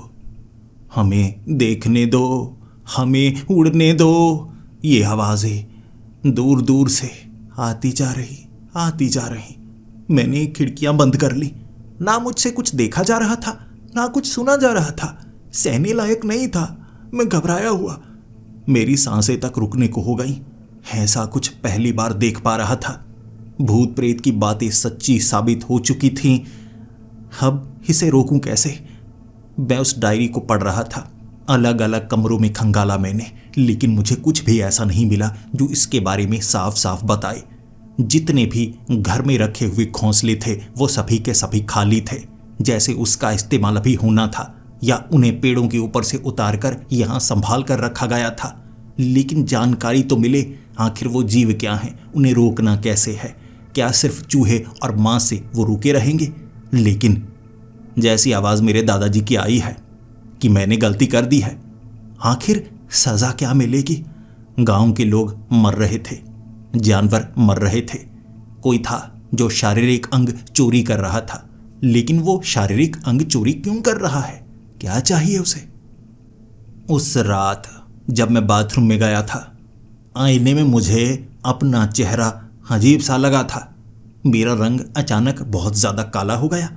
हमें देखने दो, हमें उड़ने दो। ये आवाजें दूर दूर से आती जा रही, आती जा रही। मैंने खिड़कियां बंद कर ली। ना मुझसे कुछ देखा जा रहा था, ना कुछ सुना जा रहा था। सहने लायक नहीं था। मैं घबराया हुआ, मेरी सांसें तक रुकने को हो गई। ऐसा कुछ पहली बार देख पा रहा था। भूत प्रेत की बातें सच्ची साबित हो चुकी थीं। अब इसे रोकूं कैसे? मैं उस डायरी को पढ़ रहा था। अलग अलग कमरों में खंगाला मैंने, लेकिन मुझे कुछ भी ऐसा नहीं मिला जो इसके बारे में साफ साफ बताए। जितने भी घर में रखे हुए घोंसले थे वो सभी के सभी खाली थे, जैसे उसका इस्तेमाल अभी होना था या उन्हें पेड़ों के ऊपर से उतारकर यहाँ संभाल कर रखा गया था। लेकिन जानकारी तो मिले, आखिर वो जीव क्या हैं, उन्हें रोकना कैसे है? क्या सिर्फ चूहे और मां से वो रुके रहेंगे? लेकिन जैसी आवाज़ मेरे दादाजी की आई है कि मैंने गलती कर दी है, आखिर सज़ा क्या मिलेगी? गांव के लोग मर रहे थे, जानवर मर रहे थे। कोई था जो शारीरिक अंग चोरी कर रहा था, लेकिन वो शारीरिक अंग चोरी क्यों कर रहा है? क्या चाहिए उसे? उस रात जब मैं बाथरूम में गया था, आईने में मुझे अपना चेहरा अजीब सा लगा था। मेरा रंग अचानक बहुत ज़्यादा काला हो गया।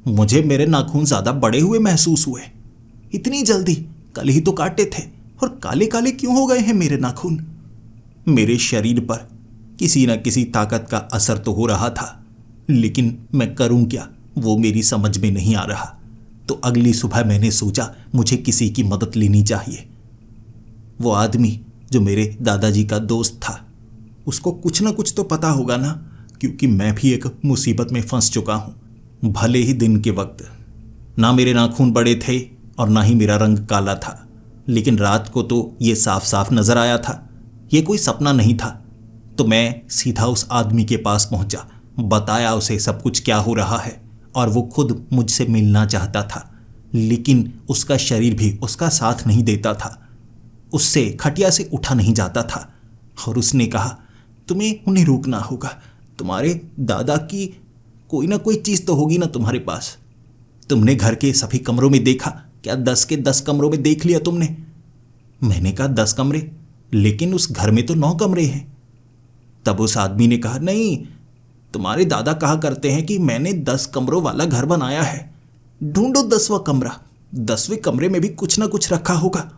मुझे मेरे नाखून ज़्यादा बड़े हुए महसूस हुए। इतनी जल्दी? कल ही तो काटे थे, और काले काले क्यों हो गए हैं मेरे नाखून? मेरे शरीर पर किसी न किसी ताकत का असर तो हो रहा था, लेकिन मैं करूं क्या, वो मेरी समझ में नहीं आ रहा। तो अगली सुबह मैंने सोचा मुझे किसी की मदद लेनी चाहिए। वो आदमी जो मेरे दादाजी का दोस्त था, उसको कुछ न कुछ तो पता होगा ना, क्योंकि मैं भी एक मुसीबत में फंस चुका हूं। भले ही दिन के वक्त ना मेरे नाखून बड़े थे और ना ही मेरा रंग काला था, लेकिन रात को तो ये साफ साफ नजर आया था। ये कोई सपना नहीं था। तो मैं सीधा उस आदमी के पास पहुंचा, बताया उसे सब कुछ क्या हो रहा है, और वो खुद मुझसे मिलना चाहता था, लेकिन उसका शरीर भी उसका साथ नहीं देता था। उससे खटिया से उठा नहीं जाता था। और उसने कहा, तुम्हें उन्हें रोकना होगा। तुम्हारे दादा की कोई ना कोई चीज़ तो होगी ना तुम्हारे पास। तुमने घर के सभी कमरों में देखा क्या? 10 के 10 कमरों में देख लिया तुमने? मैंने कहा 10 कमरे, लेकिन उस घर में तो 9 कमरे हैं। तब उस आदमी ने कहा, नहीं, तुम्हारे दादा कहा करते हैं कि मैंने 10 कमरों वाला घर बनाया है। ढूंढो 10वां कमरा, 10वें कमरे में भी कुछ ना कुछ रखा होगा।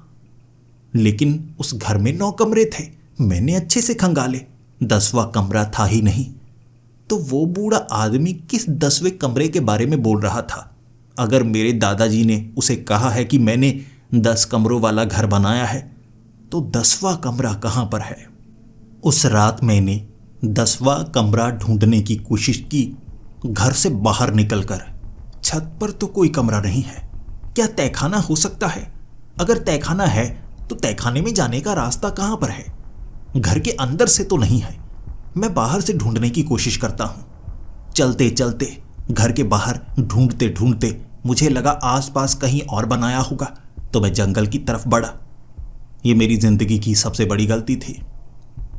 लेकिन उस घर में 9 कमरे थे। मैंने अच्छे से खंगाले, 10वां कमरा था ही नहीं। तो वो बूढ़ा आदमी किस 10वें कमरे के बारे में बोल रहा था? अगर मेरे दादाजी ने उसे कहा है कि मैंने 10 कमरों वाला घर बनाया है, तो 10वां कमरा कहाँ पर है? उस रात मैंने 10वां कमरा ढूंढने की कोशिश की। घर से बाहर निकलकर छत पर तो कोई कमरा नहीं है। क्या तहखाना हो सकता है? अगर तहखाना है तो तहखाने में जाने का रास्ता कहां पर है? घर के अंदर से तो नहीं है। मैं बाहर से ढूंढने की कोशिश करता हूं। चलते चलते घर के बाहर ढूंढते ढूंढते मुझे लगा आसपास कहीं और बनाया होगा, तो मैं जंगल की तरफ बढ़ा। ये मेरी जिंदगी की सबसे बड़ी गलती थी।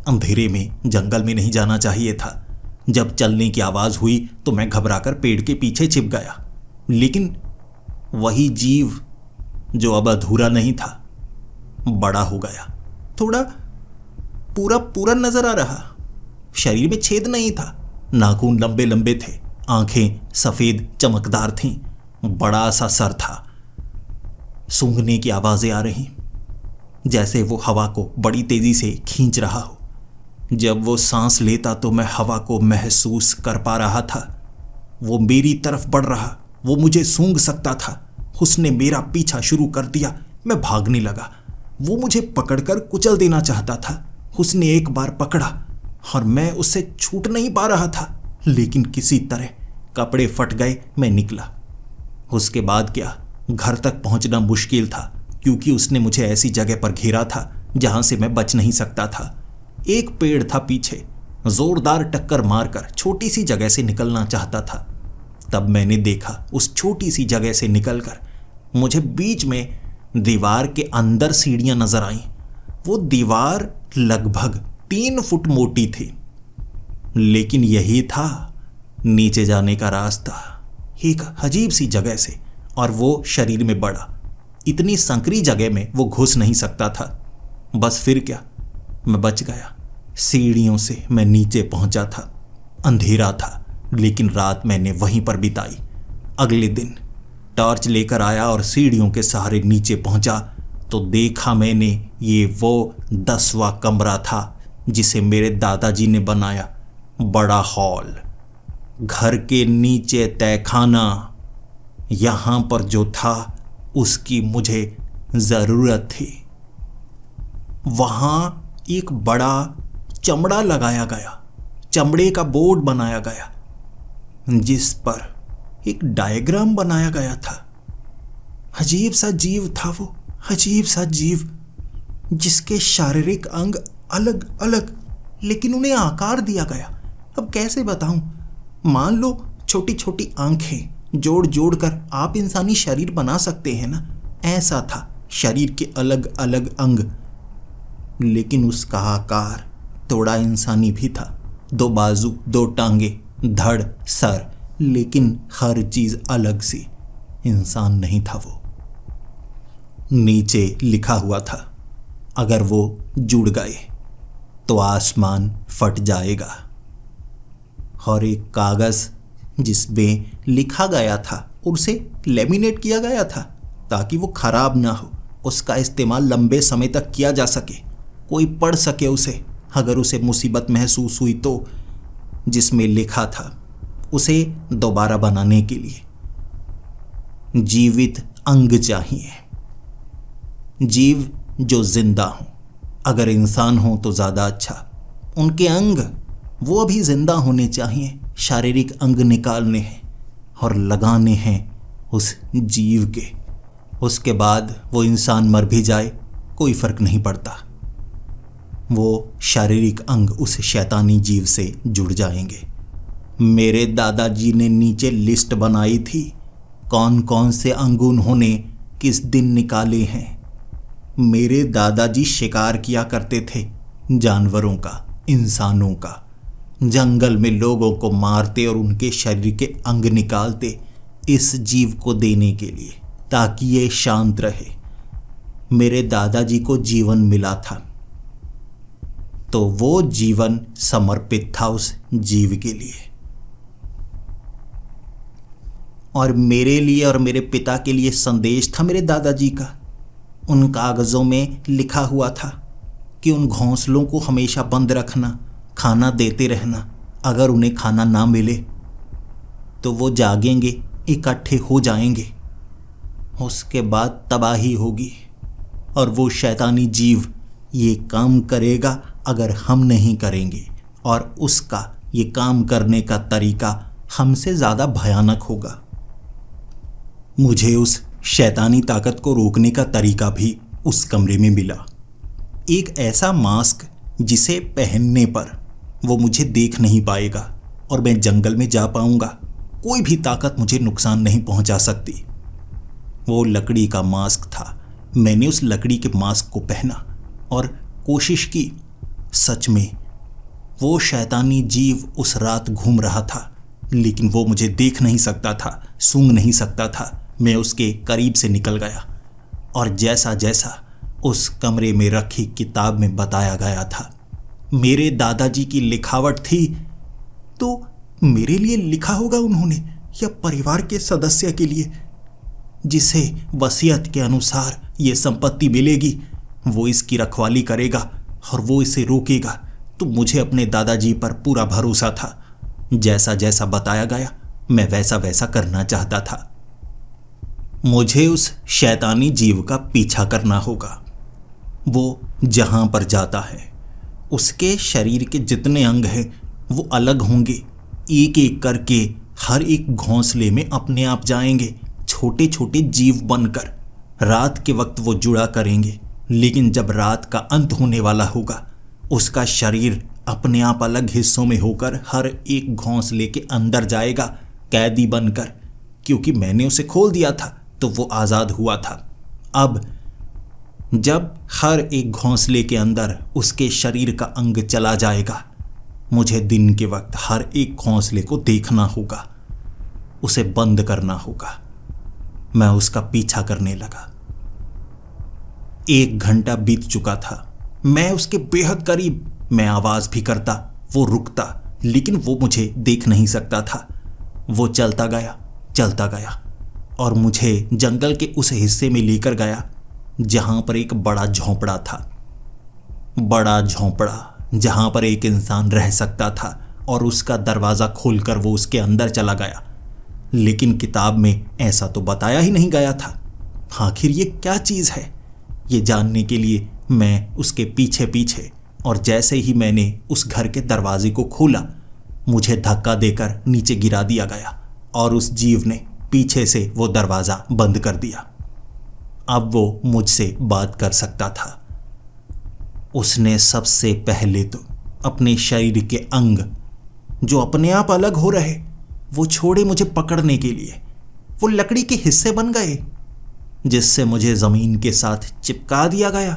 अंधेरे में जंगल में नहीं जाना चाहिए था। जब चलने की आवाज हुई तो मैं घबराकर पेड़ के पीछे छिप गया, लेकिन वही जीव जो अब अधूरा नहीं था बड़ा हो गया। थोड़ा पूरा पूरा नजर आ रहा। शरीर में छेद नहीं था, नाखून लंबे लंबे थे, आंखें सफेद चमकदार थीं, बड़ा सा सर था। सूंघने की आवाजें आ रही, जैसे वो हवा को बड़ी तेजी से खींच रहा हो। जब वो सांस लेता तो मैं हवा को महसूस कर पा रहा था। वो मेरी तरफ बढ़ रहा, वो मुझे सूंघ सकता था। उसने मेरा पीछा शुरू कर दिया। मैं भागने लगा। वो मुझे पकड़कर कुचल देना चाहता था। उसने एक बार पकड़ा और मैं उससे छूट नहीं पा रहा था, लेकिन किसी तरह कपड़े फट गए। मैं निकला। उसके बाद क्या, घर तक पहुंचना मुश्किल था, क्योंकि उसने मुझे ऐसी जगह पर घेरा था जहां से मैं बच नहीं सकता था। एक पेड़ था पीछे। जोरदार टक्कर मारकर छोटी सी जगह से निकलना चाहता था। तब मैंने देखा उस छोटी सी जगह से निकलकर मुझे बीच में दीवार के अंदर सीढ़ियां नजर आईं। वो दीवार लगभग 3 फुट मोटी थी, लेकिन यही था नीचे जाने का रास्ता, एक अजीब सी जगह से। और वो शरीर में बढ़ा। इतनी संकरी जगह में वो घुस नहीं सकता था। बस फिर क्या, मैं बच गया। सीढ़ियों से मैं नीचे पहुंचा था। अंधेरा था, लेकिन रात मैंने वहीं पर बिताई। अगले दिन टॉर्च लेकर आया और सीढ़ियों के सहारे नीचे पहुंचा तो देखा मैंने ये वो 10वां कमरा था जिसे मेरे दादाजी ने बनाया। बड़ा हॉल, घर के नीचे तहखाना। यहां पर जो था उसकी मुझे जरूरत थी। वहां एक बड़ा चमड़ा लगाया गया, चमड़े का बोर्ड बनाया गया जिस पर एक डायग्राम बनाया गया था। अजीब सा जीव था वो, अजीब सा जीव जिसके शारीरिक अंग अलग अलग, लेकिन उन्हें आकार दिया गया। अब कैसे बताऊं? मान लो छोटी छोटी आंखें जोड़ जोड़ कर आप इंसानी शरीर बना सकते हैं ना, ऐसा था शरीर के अलग अलग अंग, लेकिन उसका आकार थोड़ा इंसानी भी था। 2 बाजू, 2 टांगे, धड़, सर, लेकिन हर चीज अलग सी। इंसान नहीं था वो। नीचे लिखा हुआ था, अगर वो जुड़ गए तो आसमान फट जाएगा। और एक कागज जिसमें लिखा गया था उसे लेमिनेट किया गया था ताकि वो खराब ना हो, उसका इस्तेमाल लंबे समय तक किया जा सके, कोई पढ़ सके उसे अगर उसे मुसीबत महसूस हुई तो। जिसमें लिखा था उसे दोबारा बनाने के लिए जीवित अंग चाहिए, जीव जो जिंदा हो। अगर इंसान हो तो ज़्यादा अच्छा। उनके अंग वो अभी जिंदा होने चाहिए। शारीरिक अंग निकालने हैं और लगाने हैं उस जीव के। उसके बाद वो इंसान मर भी जाए कोई फर्क नहीं पड़ता। वो शारीरिक अंग उस शैतानी जीव से जुड़ जाएंगे। मेरे दादाजी ने नीचे लिस्ट बनाई थी कौन कौन से अंग उन्होंने किस दिन निकाले हैं। मेरे दादाजी शिकार किया करते थे, जानवरों का, इंसानों का। जंगल में लोगों को मारते और उनके शरीर के अंग निकालते इस जीव को देने के लिए, ताकि ये शांत रहे। मेरे दादाजी को जीवन मिला था तो वो जीवन समर्पित था उस जीव के लिए। और मेरे लिए और मेरे पिता के लिए संदेश था मेरे दादाजी का। उन कागज़ों में लिखा हुआ था कि उन घोंसलों को हमेशा बंद रखना, खाना देते रहना। अगर उन्हें खाना ना मिले तो वो जागेंगे, इकट्ठे हो जाएंगे, उसके बाद तबाही होगी। और वो शैतानी जीव ये काम करेगा अगर हम नहीं करेंगे, और उसका ये काम करने का तरीका हमसे ज़्यादा भयानक होगा। मुझे उस शैतानी ताकत को रोकने का तरीका भी उस कमरे में मिला। एक ऐसा मास्क जिसे पहनने पर वो मुझे देख नहीं पाएगा और मैं जंगल में जा पाऊंगा। कोई भी ताकत मुझे नुकसान नहीं पहुंचा सकती। वो लकड़ी का मास्क था। मैंने उस लकड़ी के मास्क को पहना और कोशिश की। सच में वो शैतानी जीव उस रात घूम रहा था, लेकिन वो मुझे देख नहीं सकता था, सूंघ नहीं सकता था। मैं उसके करीब से निकल गया और जैसा जैसा उस कमरे में रखी किताब में बताया गया था, मेरे दादाजी की लिखावट थी। तो मेरे लिए लिखा होगा उन्होंने, या परिवार के सदस्य के लिए जिसे वसीयत के अनुसार ये संपत्ति मिलेगी, वो इसकी रखवाली करेगा और वो इसे रोकेगा। तो मुझे अपने दादाजी पर पूरा भरोसा था। जैसा जैसा बताया गया मैं वैसा वैसा करना चाहता था। मुझे उस शैतानी जीव का पीछा करना होगा। वो जहां पर जाता है उसके शरीर के जितने अंग हैं वो अलग होंगे। एक एक करके हर एक घोंसले में अपने आप जाएंगे, छोटे छोटे जीव बनकर। रात के वक्त वो जुड़ा करेंगे, लेकिन जब रात का अंत होने वाला होगा उसका शरीर अपने आप अलग हिस्सों में होकर हर एक घोंसले के अंदर जाएगा, कैदी बनकर। क्योंकि मैंने उसे खोल दिया था तो वो आज़ाद हुआ था। अब जब हर एक घोंसले के अंदर उसके शरीर का अंग चला जाएगा, मुझे दिन के वक्त हर एक घोंसले को देखना होगा, उसे बंद करना होगा। मैं उसका पीछा करने लगा। 1 घंटा बीत चुका था। मैं उसके बेहद करीब। मैं आवाज भी करता, वो रुकता, लेकिन वो मुझे देख नहीं सकता था। वो चलता गया और मुझे जंगल के उस हिस्से में लेकर गया जहां पर एक बड़ा झोंपड़ा था। बड़ा झोंपड़ा जहां पर एक इंसान रह सकता था, और उसका दरवाज़ा खोलकर वो उसके अंदर चला गया। लेकिन किताब में ऐसा तो बताया ही नहीं गया था। आखिर ये क्या चीज़ है, ये जानने के लिए मैं उसके पीछे पीछे, और जैसे ही मैंने उस घर के दरवाजे को खोला, मुझे धक्का देकर नीचे गिरा दिया गया और उस जीव ने पीछे से वो दरवाज़ा बंद कर दिया। अब वो मुझसे बात कर सकता था। उसने सबसे पहले तो अपने शरीर के अंग जो अपने आप अलग हो रहे वो छोड़े मुझे पकड़ने के लिए। वो लकड़ी के हिस्से बन गए जिससे मुझे ज़मीन के साथ चिपका दिया गया।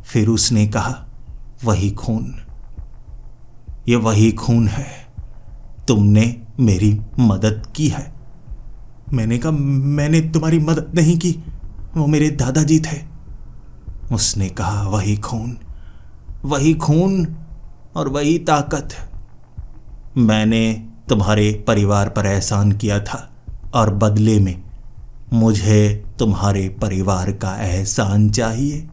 फिर उसने कहा, वही खून, ये वही खून है, तुमने मेरी मदद की है। मैंने कहा, मैंने तुम्हारी मदद नहीं की, वो मेरे दादाजी थे। उसने कहा, वही खून और वही ताकत। मैंने तुम्हारे परिवार पर एहसान किया था और बदले में मुझे तुम्हारे परिवार का एहसान चाहिए।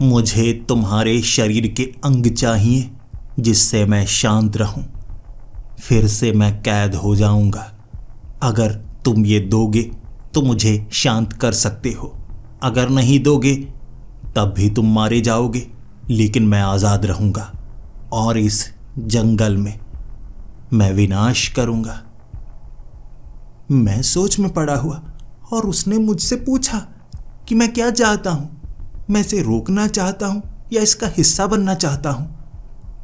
मुझे तुम्हारे शरीर के अंग चाहिए जिससे मैं शांत रहूं। फिर से मैं कैद हो जाऊंगा। अगर तुम ये दोगे तो मुझे शांत कर सकते हो, अगर नहीं दोगे तब भी तुम मारे जाओगे, लेकिन मैं आज़ाद रहूंगा और इस जंगल में मैं विनाश करूंगा। मैं सोच में पड़ा हुआ और उसने मुझसे पूछा कि मैं क्या चाहता हूं। मैं इसे रोकना चाहता हूं या इसका हिस्सा बनना चाहता हूं।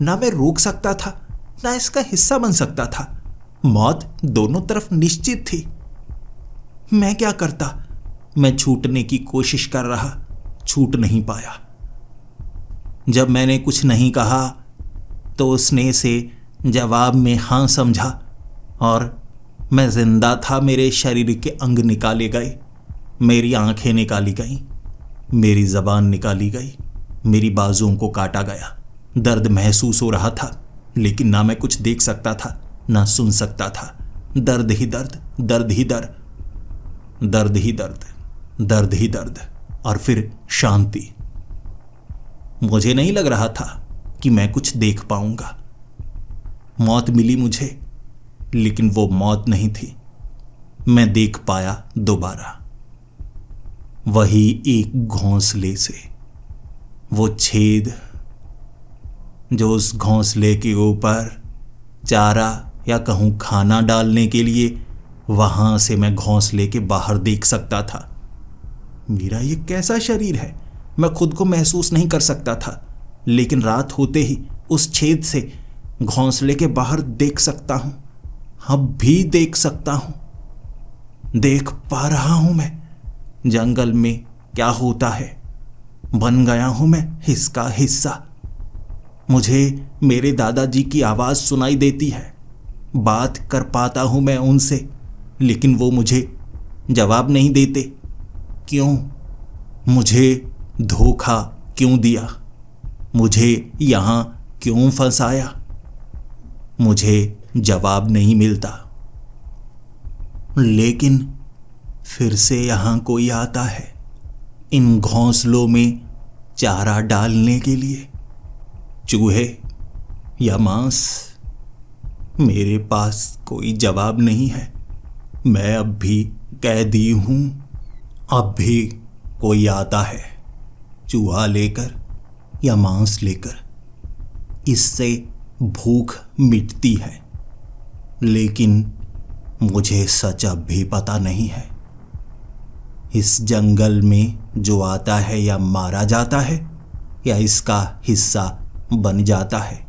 ना मैं रोक सकता था ना इसका हिस्सा बन सकता था। मौत दोनों तरफ निश्चित थी। मैं क्या करता? मैं छूटने की कोशिश कर रहा, छूट नहीं पाया। जब मैंने कुछ नहीं कहा तो उसने इसे जवाब में हाँ समझा और मैं जिंदा था। मेरे शरीर के अंग निकाले गए, मेरी आंखें निकाली गईं, मेरी ज़बान निकाली गई, मेरी बाजुओं को काटा गया। दर्द महसूस हो रहा था, लेकिन ना मैं कुछ देख सकता था ना सुन सकता था। दर्द ही दर्द, दर्द ही दर्द, दर्द ही दर्द, दर्द ही दर्द, और फिर शांति। मुझे नहीं लग रहा था कि मैं कुछ देख पाऊंगा। मौत मिली मुझे, लेकिन वो मौत नहीं थी। मैं देख पाया दोबारा, वही एक घोंसले से वो छेद जो उस घोंसले के ऊपर चारा या कहूँ खाना डालने के लिए वहां से मैं घोंसले के बाहर देख सकता था। मेरा ये कैसा शरीर है, मैं खुद को महसूस नहीं कर सकता था, लेकिन रात होते ही उस छेद से घोंसले के बाहर देख सकता हूं। अब भी देख सकता हूं। देख पा रहा हूं मैं जंगल में क्या होता है। बन गया हूं मैं इसका हिस्सा। मुझे मेरे दादाजी की आवाज़ सुनाई देती है। बात कर पाता हूं मैं उनसे, लेकिन वो मुझे जवाब नहीं देते। क्यों? मुझे धोखा क्यों दिया? मुझे यहाँ क्यों फंसाया? मुझे जवाब नहीं मिलता। लेकिन फिर से यहाँ कोई आता है इन घोंसलों में चारा डालने के लिए। चूहे या मांस? मेरे पास कोई जवाब नहीं है। मैं अब भी कैदी हूँ। अब भी कोई आता है चूहा लेकर या मांस लेकर। इससे भूख मिटती है, लेकिन मुझे सच अब भी पता नहीं है। इस जंगल में जो आता है या मारा जाता है या इसका हिस्सा बन जाता है।